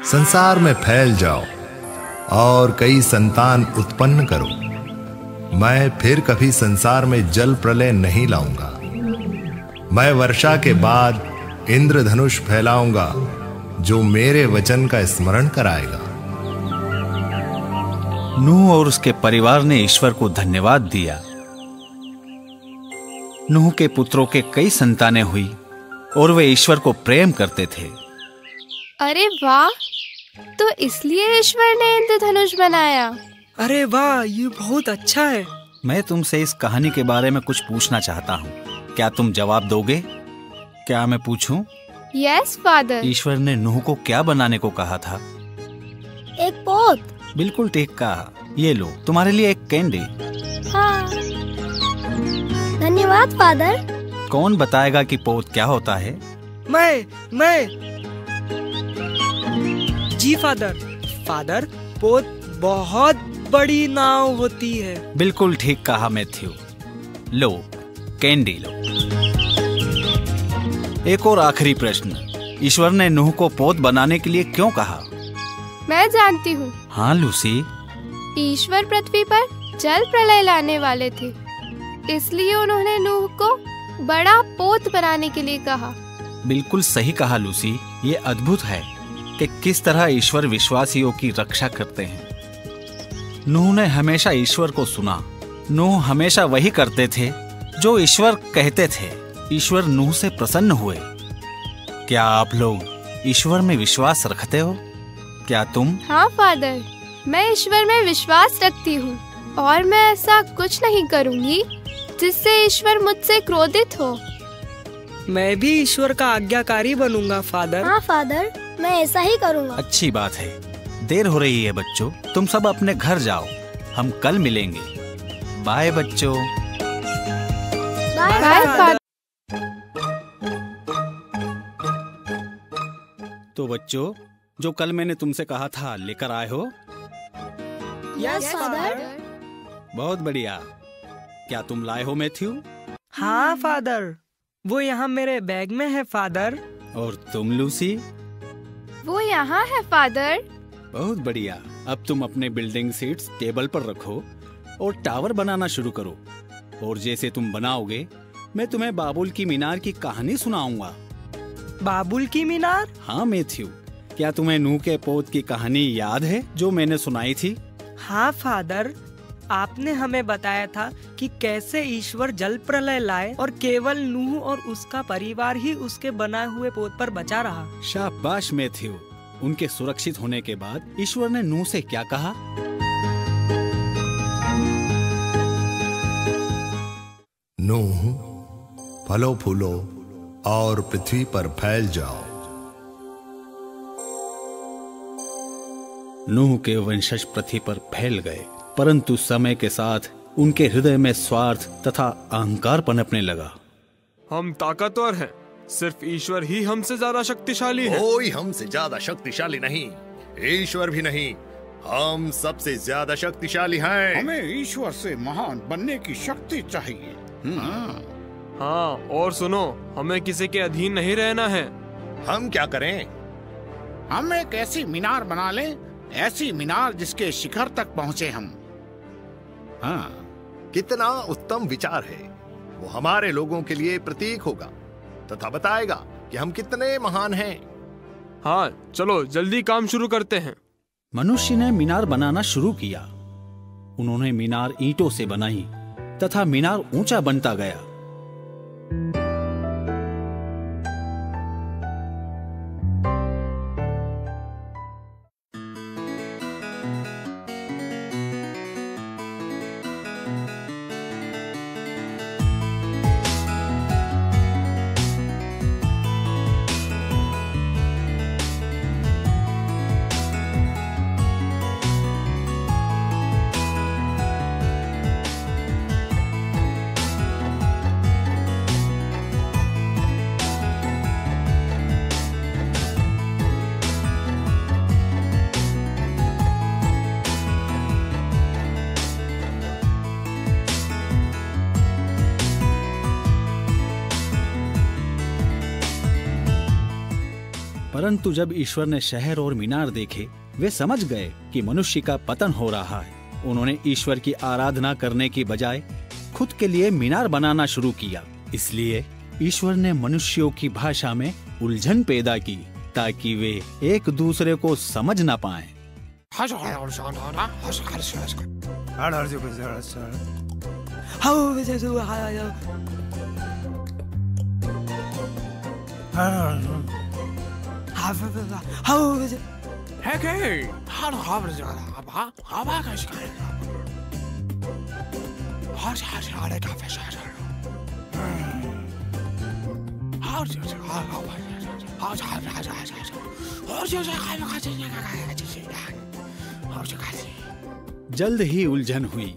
संसार में फैल जाओ और कई संतान उत्पन्न करो। मैं फिर कभी संसार में जल प्रलय नहीं लाऊंगा। मैं वर्षा के बाद इंद्रधनुष फैलाऊंगा जो मेरे वचन का स्मरण कराएगा। नूह और उसके परिवार ने ईश्वर को धन्यवाद दिया। नूह के पुत्रों के कई संतानें हुई और वे ईश्वर को प्रेम करते थे। अरे वाह, तो इसलिए ईश्वर ने इंद्रधनुष बनाया। अरे वाह, ये बहुत अच्छा है। मैं तुमसे इस कहानी के बारे में कुछ पूछना चाहता हूँ। क्या तुम जवाब दोगे? क्या मैं पूछूं? Yes father. ईश्वर ने नूह को क्या बनाने को कहा था? एक पोत। बिल्कुल ठीक कहा। ये लो, तुम्हारे लिए एक कैंडी। हाँ, धन्यवाद फादर। कौन बताएगा कि पोत क्या होता है? मैं जी फादर, पोत बहुत बड़ी नाव होती है। बिल्कुल ठीक कहा मैथ्यू। लो, कैंडी लो। एक और आखिरी प्रश्न, ईश्वर ने नूह को पोत बनाने के लिए क्यों कहा? मैं जानती हूँ। हाँ लूसी। ईश्वर पृथ्वी पर जल प्रलय लाने वाले थे, इसलिए उन्होंने नूह को बड़ा पोत बनाने के लिए कहा। बिल्कुल सही कहा लूसी। ये अद्भुत है कि किस तरह ईश्वर विश्वासियों की रक्षा करते हैं। नूह ने हमेशा ईश्वर को सुना। नूह हमेशा वही करते थे जो ईश्वर कहते थे। ईश्वर नूह से प्रसन्न हुए। क्या आप लोग ईश्वर में विश्वास रखते हो? क्या तुम? हाँ फादर, मैं ईश्वर में विश्वास रखती हूँ और मैं ऐसा कुछ नहीं करूँगी जिससे ईश्वर मुझसे क्रोधित हो। मैं भी ईश्वर का आज्ञाकारी बनूंगा फादर। हाँ फादर, मैं ऐसा ही करूँगा। अच्छी बात है। देर हो रही है बच्चों, तुम सब अपने घर जाओ। हम कल मिलेंगे। बाय बच्चों। Bye father. तो बच्चों, जो कल मैंने तुमसे कहा था लेकर आए हो? Yes father. बहुत बढ़िया। क्या तुम लाए हो मैथ्यू? हाँ फादर, वो यहाँ मेरे बैग में है फादर। और तुम लूसी? वो यहाँ है फादर। बहुत बढ़िया। अब तुम अपने बिल्डिंग सीट्स टेबल पर रखो और टावर बनाना शुरू करो। और जैसे तुम बनाओगे, मैं तुम्हें बाबुल की मीनार की कहानी सुनाऊंगा। बाबुल की मीनार? हाँ मैथ्यू, क्या तुम्हें नूह के पोत की कहानी याद है जो मैंने सुनाई थी? हाँ फादर, आपने हमें बताया था कि कैसे ईश्वर जल प्रलय लाए और केवल नूह और उसका परिवार ही उसके बनाए हुए पोत पर बचा रहा। शाबाश मैथ्यू। उनके सुरक्षित होने के बाद ईश्वर ने नूह से क्या कहा? नूह, फलो फूलो और पृथ्वी पर फैल जाओ। नूह के वंशज पृथ्वी पर फैल गए, परंतु समय के साथ उनके हृदय में स्वार्थ तथा अहंकार पनपने लगा। हम ताकतवर हैं, सिर्फ ईश्वर ही हमसे ज्यादा शक्तिशाली है। कोई हमसे ज्यादा शक्तिशाली नहीं, ईश्वर भी नहीं, हम सबसे ज्यादा शक्तिशाली हैं। हमें ईश्वर से महान बनने की शक्ति चाहिए। हाँ, और सुनो, हमें किसी के अधीन नहीं रहना है। हम क्या करें? हम एक ऐसी मीनार बना लें, ऐसी मीनार जिसके शिखर तक पहुंचे हम। हाँ, कितना उत्तम विचार है। वो हमारे लोगों के लिए प्रतीक होगा तथा बताएगा कि हम कितने महान हैं। हाँ, चलो जल्दी काम शुरू करते हैं। मनुष्य ने मीनार बनाना शुरू किया। उन्होंने मीनार ईंटों से बनाई तथा मीनार ऊंचा बनता गया। परंतु जब ईश्वर ने शहर और मीनार देखे, वे समझ गए कि मनुष्य का पतन हो रहा है। उन्होंने ईश्वर की आराधना करने की बजाय खुद के लिए मीनार बनाना शुरू किया। इसलिए ईश्वर ने मनुष्यों की भाषा में उलझन पैदा की ताकि वे एक दूसरे को समझ न पाएं। जल्द ही उलझन हुई।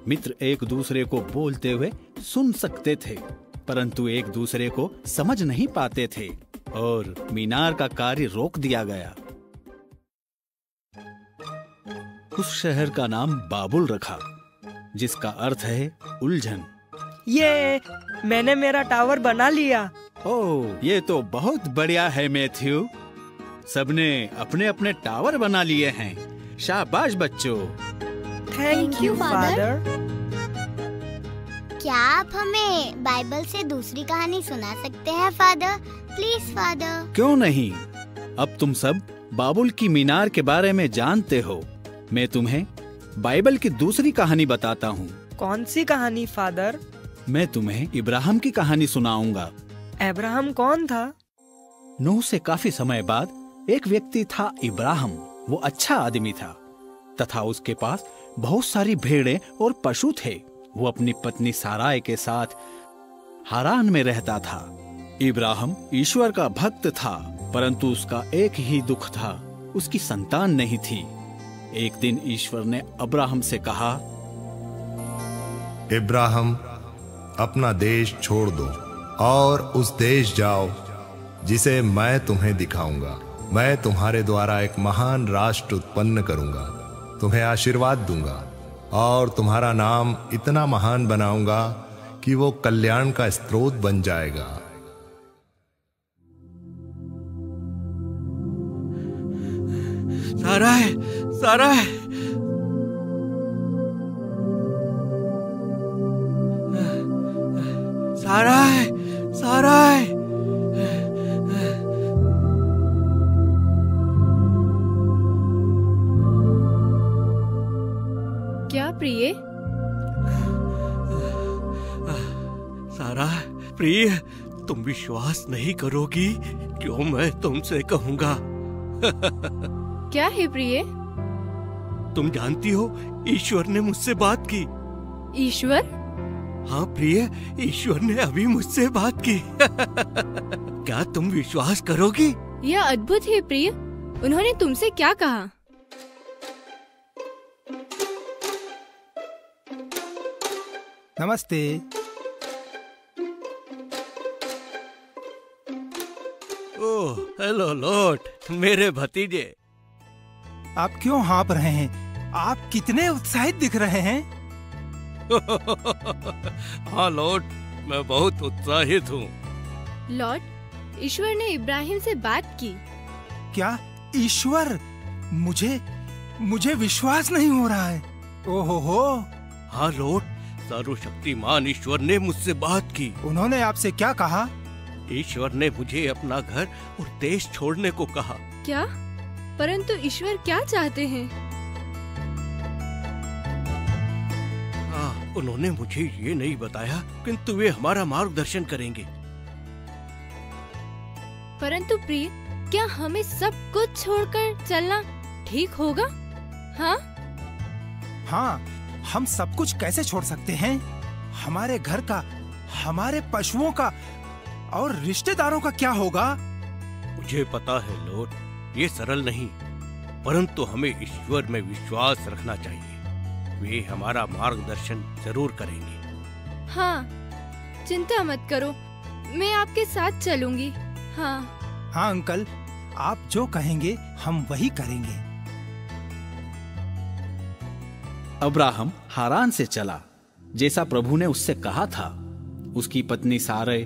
मित्र एक दूसरे को बोलते हुए सुन सकते थे, परंतु एक दूसरे को समझ नहीं पाते थे और मीनार का कार्य रोक दिया गया। उस शहर का नाम बाबुल रखा, जिसका अर्थ है उलझन। ये मैंने मेरा टावर बना लिया। ओह, ये तो बहुत बढ़िया है मैथ्यू। सबने अपने अपने टावर बना लिए हैं। शाबाश बच्चों। Thank you father. क्या आप हमें बाइबल से दूसरी कहानी सुना सकते हैं फादर? Please father. क्यों नहीं, अब तुम सब बाबुल की मीनार के बारे में जानते हो। मैं तुम्हें बाइबल की दूसरी कहानी बताता हूँ। कौन सी कहानी फादर? मैं तुम्हें इब्राहिम की कहानी सुनाऊंगा। अब्राहम कौन था? नूह से काफी समय बाद एक व्यक्ति था इब्राहिम। वो अच्छा आदमी था तथा उसके पास बहुत सारी भेड़ें और पशु थे। वो अपनी पत्नी साराय के साथ हारान में रहता था। इब्राहिम ईश्वर का भक्त था, परंतु उसका एक ही दुख था, उसकी संतान नहीं थी। एक दिन ईश्वर ने अब्राहम से कहा, इब्राहिम, अपना देश छोड़ दो और उस देश जाओ जिसे मैं तुम्हें दिखाऊंगा। मैं तुम्हारे द्वारा एक महान राष्ट्र उत्पन्न करूंगा, तुम्हें आशीर्वाद दूंगा और तुम्हारा नाम इतना महान बनाऊंगा कि वो कल्याण का स्रोत बन जाएगा। साराय, साराय, साराय, साराय। क्या प्रिय? सारा, प्रिय, तुम विश्वास नहीं करोगी क्यों मैं तुमसे कहूंगा। क्या है प्रिय? तुम जानती हो ईश्वर ने मुझसे बात की। ईश्वर? हाँ प्रिय, ईश्वर ने अभी मुझसे बात की। क्या तुम विश्वास करोगी? यह अद्भुत है प्रिय। उन्होंने तुमसे क्या कहा? नमस्ते। ओह, हेलो लॉर्ड, मेरे भतीजे। आप क्यों हाँप रहे हैं? आप कितने उत्साहित दिख रहे हैं। हाँ लॉर्ड, मैं बहुत उत्साहित हूँ। लॉर्ड, ईश्वर ने इब्राहिम से बात की। क्या ईश्वर? मुझे विश्वास नहीं हो रहा है। ओहो हो। हाँ लॉर्ड, सर्वशक्तिमान ईश्वर ने मुझसे बात की। उन्होंने आपसे क्या कहा? ईश्वर ने मुझे अपना घर और देश छोड़ने को कहा। क्या? परंतु ईश्वर क्या चाहते हैं? हाँ, उन्होंने मुझे ये नहीं बताया, किंतु वे हमारा मार्गदर्शन करेंगे। परंतु प्रिय, क्या हमें सब कुछ छोड़कर चलना ठीक होगा? हाँ? हाँ, हम सब कुछ कैसे छोड़ सकते हैं? हमारे घर का, हमारे पशुओं का और रिश्तेदारों का क्या होगा? मुझे पता है लॉर्ड, ये सरल नहीं, परंतु हमें ईश्वर में विश्वास रखना चाहिए। वे हमारा मार्गदर्शन जरूर करेंगे। हाँ, चिंता मत करो, मैं आपके साथ चलूंगी। हाँ। हाँ अंकल, आप जो कहेंगे हम वही करेंगे। अब्राहम हारान से चला, जैसा प्रभु ने उससे कहा था। उसकी पत्नी सारे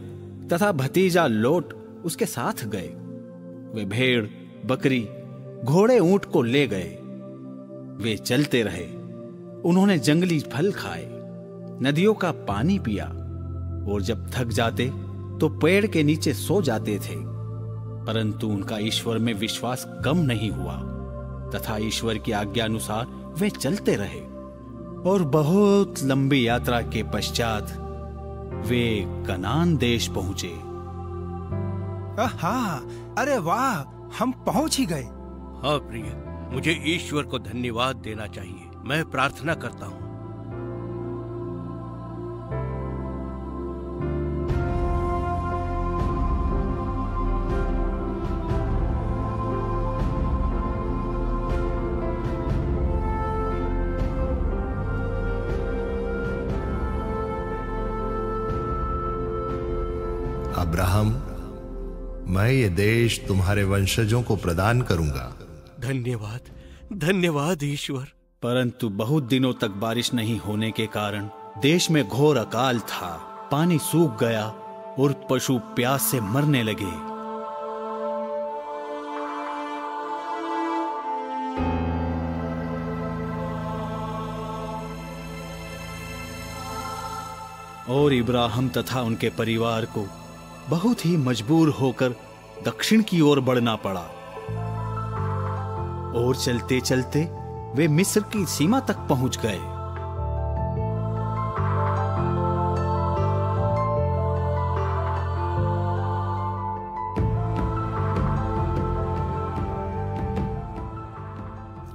तथा भतीजा लोट उसके साथ गए। वे भेड़, बकरी, घोड़े, ऊंट को ले गए। वे चलते रहे। उन्होंने जंगली फल खाए, नदियों का पानी पिया और जब थक जाते तो पेड़ के नीचे सो जाते थे। परंतु उनका ईश्वर में विश्वास कम नहीं हुआ तथा ईश्वर की आज्ञा अनुसार वे चलते रहे। और बहुत लंबी यात्रा के पश्चात वे कनान देश पहुंचे। अरे वाह, हम पहुंच ही गए। हाँ प्रिय, मुझे ईश्वर को धन्यवाद देना चाहिए। मैं प्रार्थना करता हूँ। अब्राहम, मैं ये देश तुम्हारे वंशजों को प्रदान करूंगा। धन्यवाद, धन्यवाद ईश्वर। परंतु बहुत दिनों तक बारिश नहीं होने के कारण देश में घोर अकाल था। पानी सूख गया और पशु प्यास से मरने लगे। और इब्राहिम तथा उनके परिवार को बहुत ही मजबूर होकर दक्षिण की ओर बढ़ना पड़ा और चलते चलते वे मिस्र की सीमा तक पहुंच गए।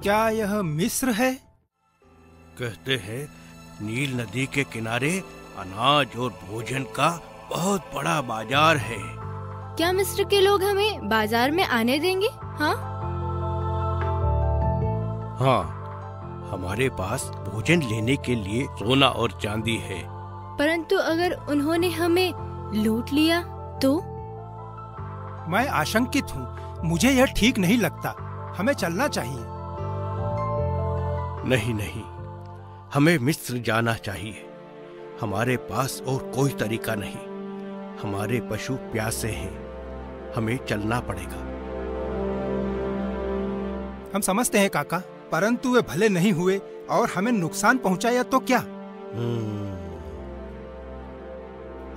क्या यह मिस्र है? कहते हैं नील नदी के किनारे अनाज और भोजन का बहुत बड़ा बाजार है। क्या मिस्र के लोग हमें बाजार में आने देंगे? हाँ हाँ, हमारे पास भोजन लेने के लिए सोना और चांदी है। परंतु अगर उन्होंने हमें लूट लिया तो? मैं आशंकित हूँ। मुझे यह ठीक नहीं लगता। हमें चलना चाहिए। नहीं नहीं, हमें मिस्र जाना चाहिए। हमारे पास और कोई तरीका नहीं। हमारे पशु प्यासे हैं। हमें चलना पड़ेगा। हम समझते हैं काका, परंतु वे भले नहीं हुए और हमें नुकसान पहुंचाया तो क्या?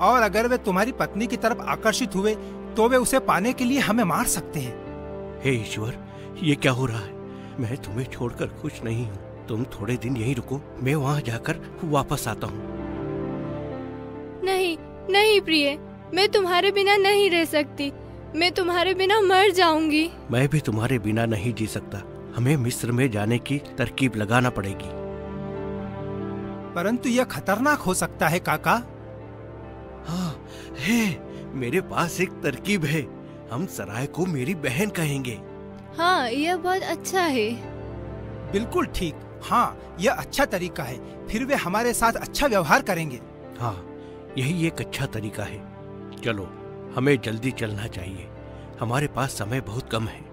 और अगर वे तुम्हारी पत्नी की तरफ आकर्षित हुए तो वे उसे पाने के लिए हमें मार सकते हैं। हे ईश्वर, ये क्या हो रहा है? मैं तुम्हें छोड़कर खुश नहीं हूँ। तुम थोड़े दिन यहीं रुको, मैं वहाँ जाकर वापस आता हूँ। नहीं नहीं प्रिय, मैं तुम्हारे बिना नहीं रह सकती। मैं तुम्हारे बिना मर जाऊंगी। मैं भी तुम्हारे बिना नहीं जी सकता। हमें मिस्र में जाने की तरकीब लगाना पड़ेगी। परंतु यह खतरनाक हो सकता है काका। हाँ है, मेरे पास एक तरकीब है। हम सराय को मेरी बहन कहेंगे। हाँ, यह बहुत अच्छा है। बिल्कुल ठीक। हाँ, यह अच्छा तरीका है। फिर वे हमारे साथ अच्छा व्यवहार करेंगे। हाँ, यही एक अच्छा तरीका है। चलो, हमें जल्दी चलना चाहिए। हमारे पास समय बहुत कम है।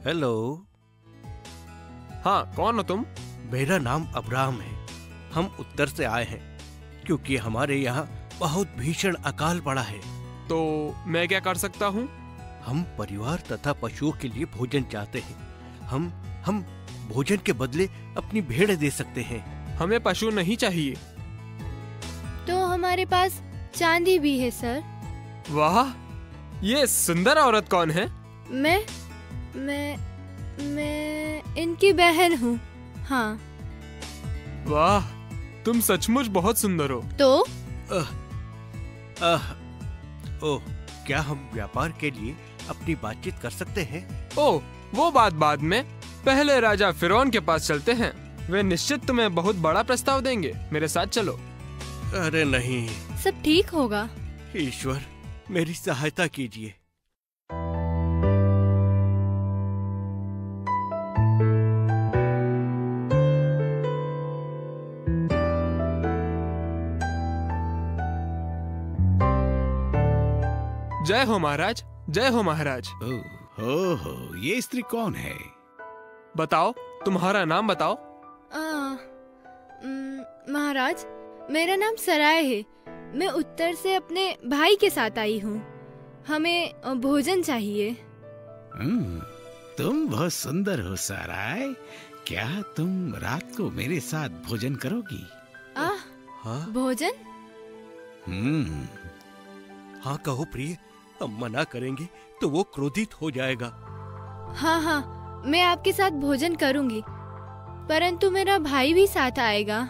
हेलो। हाँ, कौन हो तुम? मेरा नाम अब्राहम है। हम उत्तर से आए हैं क्योंकि हमारे यहाँ बहुत भीषण अकाल पड़ा है। तो मैं क्या कर सकता हूँ? हम परिवार तथा पशुओं के लिए भोजन चाहते हैं। हम भोजन के बदले अपनी भेड़ दे सकते हैं। हमें पशु नहीं चाहिए। तो हमारे पास चांदी भी है सर। वाह, ये सुंदर औरत कौन है? मैं इनकी बहन हूँ। हाँ। वाह, तुम सचमुच बहुत सुंदर हो। तो ओह, क्या हम व्यापार के लिए अपनी बातचीत कर सकते हैं? ओह, वो बात बाद में। पहले राजा फिरौन के पास चलते हैं। वे निश्चित तुम्हें बहुत बड़ा प्रस्ताव देंगे। मेरे साथ चलो। अरे नहीं, सब ठीक होगा। ईश्वर, मेरी सहायता कीजिए। जय हो महाराज, जय हो महाराज। हो, ये स्त्री कौन है? बताओ, तुम्हारा नाम बताओ। महाराज, मेरा नाम सराय है। मैं उत्तर से अपने भाई के साथ आई हूँ। हमें भोजन चाहिए। तुम बहुत सुंदर हो सराय। क्या तुम रात को मेरे साथ भोजन करोगी? हाँ? भोजन? हाँ कहो प्रिय। हम मना करेंगे तो वो क्रोधित हो जाएगा। हाँ, मैं आपके साथ भोजन करूंगी, परंतु मेरा भाई भी साथ आएगा।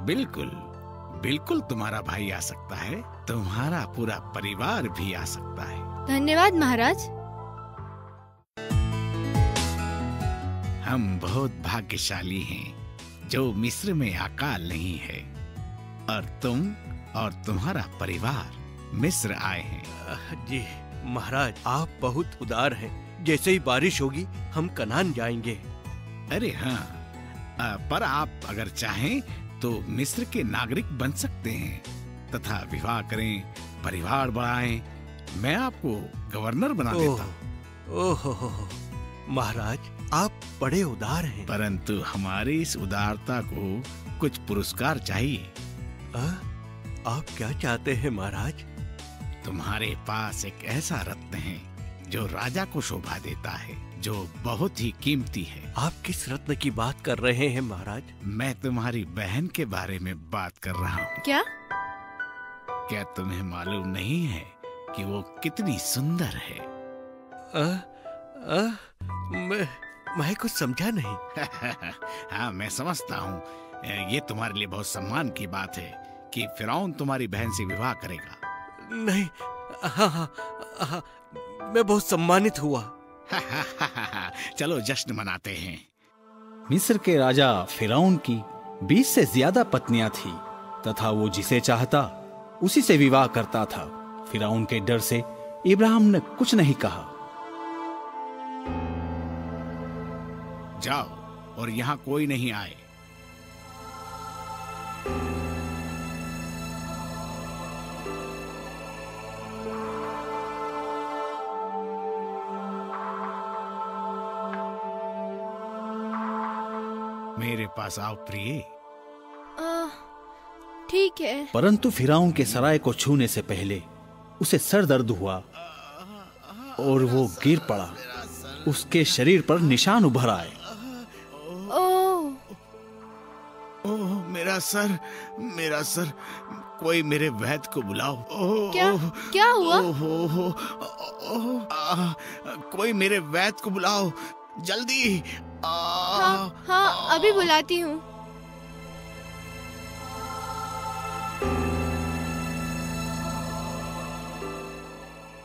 बिल्कुल बिल्कुल, तुम्हारा भाई आ सकता है। तुम्हारा पूरा परिवार भी आ सकता है। धन्यवाद महाराज। हम बहुत भाग्यशाली हैं जो मिस्र में अकाल नहीं है, और तुम और तुम्हारा परिवार मिस्र आए हैं। जी महाराज, आप बहुत उदार हैं। जैसे ही बारिश होगी हम कनान जाएंगे। अरे हाँ, पर आप अगर चाहें तो मिस्र के नागरिक बन सकते हैं तथा विवाह करें, परिवार बढ़ाएं। मैं आपको गवर्नर बना देता हूँ। ओहो, महाराज आप बड़े उदार हैं। परंतु हमारी इस उदारता को कुछ पुरस्कार चाहिए। आप क्या चाहते हैं महाराज? तुम्हारे पास एक ऐसा रत्न है जो राजा को शोभा देता है, जो बहुत ही कीमती है। आप किस रत्न की बात कर रहे हैं महाराज? मैं तुम्हारी बहन के बारे में बात कर रहा हूँ। क्या तुम्हें मालूम नहीं है कि वो कितनी सुंदर है? मैं कुछ समझा नहीं। हाँ, मैं समझता हूँ। ये तुम्हारे लिए बहुत सम्मान की बात है कि फिरौन तुम्हारी बहन से विवाह करेगा। नहीं, हाँ, मैं बहुत सम्मानित हुआ। चलो जश्न मनाते हैं। मिस्र के राजा फिरौन की 20 से ज्यादा पत्नियां थी तथा वो जिसे चाहता उसी से विवाह करता था। फिरौन के डर से इब्राहिम ने कुछ नहीं कहा। जाओ और यहाँ कोई नहीं आए। मेरे पास आओ प्रिय। ठीक है। परंतु फिरौन के सराय को छूने से पहले उसे सर दर्द हुआ और वो गिर पड़ा। उसके शरीर पर निशान उभर आए। ओह, मेरा सर, कोई मेरे वैद्य को बुलाओ। क्या हुआ? कोई मेरे वैद्य को बुलाओ, जल्दी। हाँ, अभी बुलाती हूँ।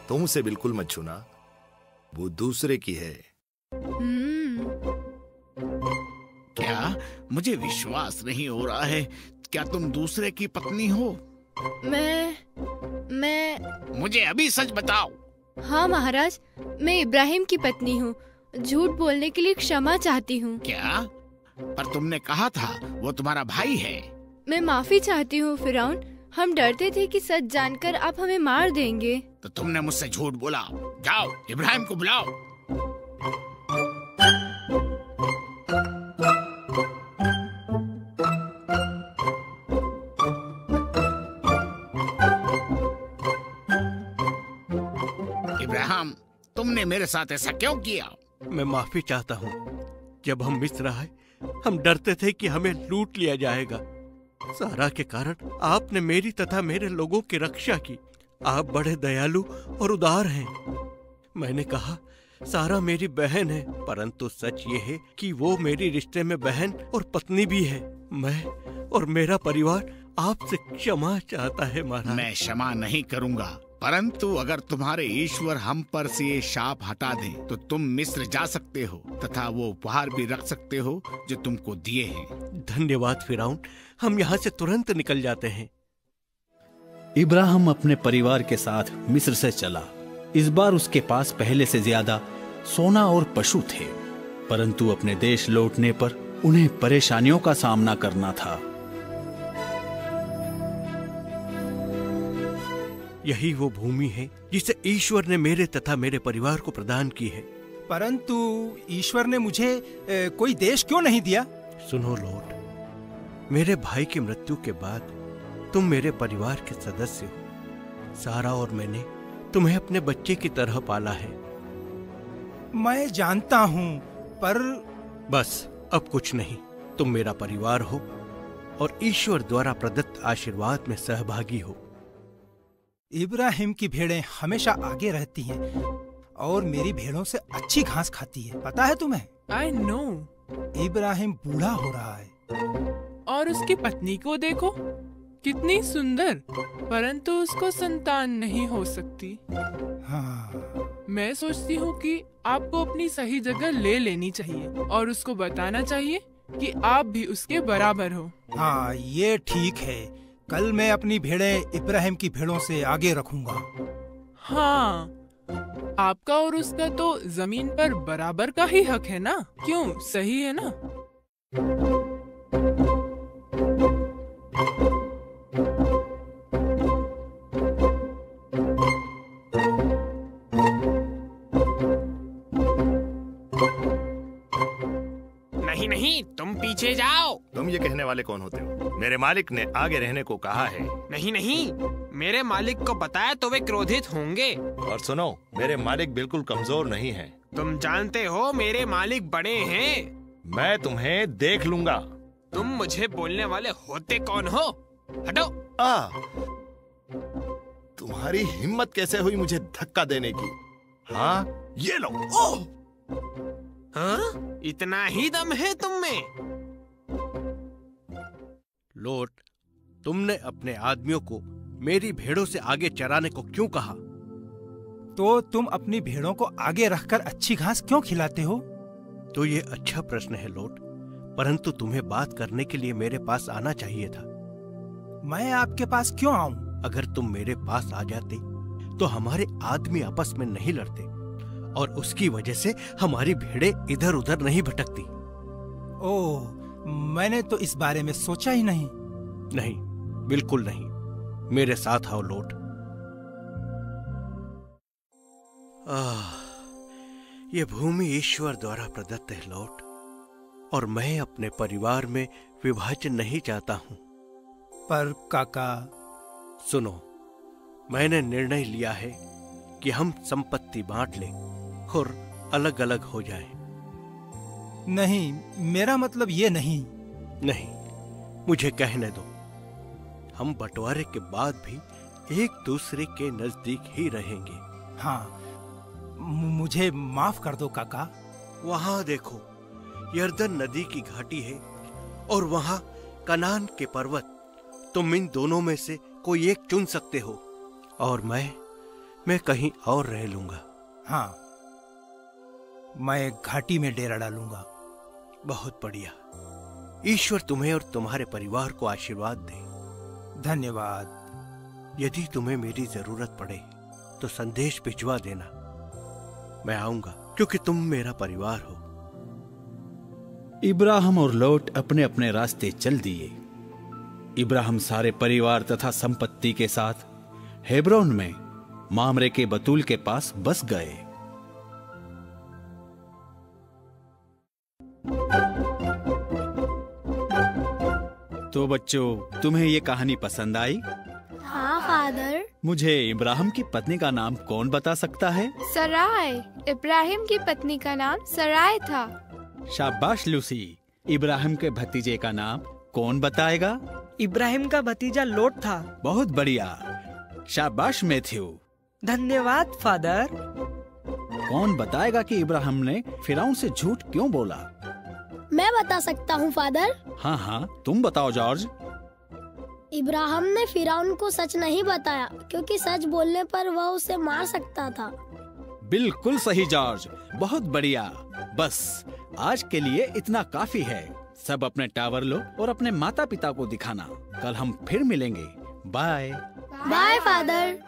तुम उसे बिल्कुल मत छूना, वो दूसरे की है। क्या? मुझे विश्वास नहीं हो रहा है। क्या तुम दूसरे की पत्नी हो? मैं मुझे अभी सच बताओ। हाँ महाराज, मैं इब्राहिम की पत्नी हूँ। झूठ बोलने के लिए क्षमा चाहती हूँ। क्या? पर तुमने कहा था वो तुम्हारा भाई है। मैं माफी चाहती हूँ फिरौन। हम डरते थे कि सच जानकर आप हमें मार देंगे। तो तुमने मुझसे झूठ बोला। जाओ इब्राहिम को बुलाओ। इब्राहिम, तुमने मेरे साथ ऐसा क्यों किया? मैं माफी चाहता हूँ। जब हम मिस्र आए, हम डरते थे कि हमें लूट लिया जाएगा। सारा के कारण आपने मेरी तथा मेरे लोगों की रक्षा की। आप बड़े दयालु और उदार हैं। मैंने कहा सारा मेरी बहन है, परंतु सच ये है कि वो मेरी रिश्ते में बहन और पत्नी भी है। मैं और मेरा परिवार आपसे क्षमा चाहता है महाराज। मैं क्षमा नहीं करूंगा, परंतु अगर तुम्हारे ईश्वर हम पर से ये शाप हटा दें तो तुम मिस्र जा सकते हो तथा वो उपहार भी रख सकते हो जो तुमको दिए हैं। धन्यवाद फिरौन, हम यहाँ से तुरंत निकल जाते हैं। इब्राहिम अपने परिवार के साथ मिस्र से चला। इस बार उसके पास पहले से ज्यादा सोना और पशु थे, परंतु अपने देश लौटने पर उन्हें परेशानियों का सामना करना था। यही वो भूमि है जिसे ईश्वर ने मेरे तथा मेरे परिवार को प्रदान की है। परंतु ईश्वर ने मुझे कोई देश क्यों नहीं दिया? सुनो लॉर्ड, मेरे भाई की मृत्यु के बाद तुम मेरे परिवार के सदस्य हो। सारा और मैंने तुम्हें अपने बच्चे की तरह पाला है। मैं जानता हूँ, पर बस अब कुछ नहीं। तुम मेरा परिवार हो और ईश्वर द्वारा प्रदत्त आशीर्वाद में सहभागी हो। इब्राहिम की भेड़ें हमेशा आगे रहती हैं और मेरी भेड़ों से अच्छी घास खाती है। पता है तुम्हें? I know। इब्राहिम बूढ़ा हो रहा है और उसकी पत्नी को देखो, कितनी सुंदर, परंतु उसको संतान नहीं हो सकती। हाँ। मैं सोचती हूँ कि आपको अपनी सही जगह ले लेनी चाहिए और उसको बताना चाहिए कि आप भी उसके बराबर हो। हाँ, ये ठीक है। कल मैं अपनी भेड़ें इब्राहिम की भेड़ों से आगे रखूंगा। हाँ, आपका और उसका तो जमीन पर बराबर का ही हक है ना? क्यों, सही है ना? पीछे जाओ। तुम ये कहने वाले कौन होते हो? मेरे मालिक ने आगे रहने को कहा है। नहीं नहीं, मेरे मालिक को बताया तो वे क्रोधित होंगे। और सुनो, मेरे मालिक बिल्कुल कमजोर नहीं है। तुम जानते हो मेरे मालिक बड़े हैं। मैं तुम्हें देख लूंगा। तुम मुझे बोलने वाले होते कौन हो? हटो। तुम्हारी हिम्मत कैसे हुई मुझे धक्का देने की? हाँ, ये लो। हाँ? इतना ही दम है तुम में? लोट, तुमने अपने आदमियों को मेरी भेड़ों से आगे चराने को क्यों कहा? तो तुम अपनी भेड़ों को आगे रखकर अच्छी घास क्यों खिलाते हो? तो ये अच्छा प्रश्न है लोट, परंतु तुम्हें बात करने के लिए मेरे पास आना चाहिए था। मैं आपके पास क्यों आऊं? अगर तुम मेरे पास आ जाते तो हमारे आदमी आपस में नहीं लड़ते और उसकी वजह से हमारी भेड़ें इधर उधर नहीं भटकती। ओह, मैंने तो इस बारे में सोचा ही नहीं। नहीं, बिल्कुल नहीं। मेरे साथ आओ लोट। ये भूमि ईश्वर द्वारा प्रदत्त है लोट, और मैं अपने परिवार में विभाजन नहीं चाहता हूं। पर काका, सुनो, मैंने निर्णय लिया है कि हम संपत्ति बांट लें और अलग अलग हो जाएं। नहीं, मेरा मतलब ये नहीं। नहीं, मुझे कहने दो। हम बंटवारे के बाद भी एक दूसरे के नजदीक ही रहेंगे। हाँ, मुझे माफ कर दो काका। वहां देखो, यर्दन नदी की घाटी है और वहां कनान के पर्वत। तुम इन दोनों में से कोई एक चुन सकते हो और मैं कहीं और रह लूंगा। हाँ, मैं घाटी में डेरा डालूंगा। बहुत बढ़िया। ईश्वर तुम्हें और तुम्हारे परिवार को आशीर्वाद दे। धन्यवाद। यदि तुम्हें मेरी जरूरत पड़े तो संदेश भिजवा देना। मैं आऊंगा क्योंकि तुम मेरा परिवार हो। इब्राहिम और लोट अपने अपने रास्ते चल दिए। इब्राहिम सारे परिवार तथा संपत्ति के साथ हेब्रोन में मामरे के बतूल के पास बस गए। तो बच्चों, तुम्हें ये कहानी पसंद आई? हाँ फादर। मुझे इब्राहिम की पत्नी का नाम कौन बता सकता है? सराय। इब्राहिम की पत्नी का नाम सराय था। शाबाश लूसी। इब्राहिम के भतीजे का नाम कौन बताएगा? इब्राहिम का भतीजा लोट था। बहुत बढ़िया। शाबाश मैथ्यू। धन्यवाद फादर। कौन बताएगा कि इब्राहिम ने फिरौन से झूठ क्यों बोला? मैं बता सकता हूँ फादर। हाँ हाँ, तुम बताओ जॉर्ज। इब्राहिम ने फिरौन को सच नहीं बताया क्योंकि सच बोलने पर वह उसे मार सकता था। बिल्कुल सही जॉर्ज, बहुत बढ़िया। बस आज के लिए इतना काफी है। सब अपने टावर लो और अपने माता पिता को दिखाना। कल हम फिर मिलेंगे। बाय। Bye father.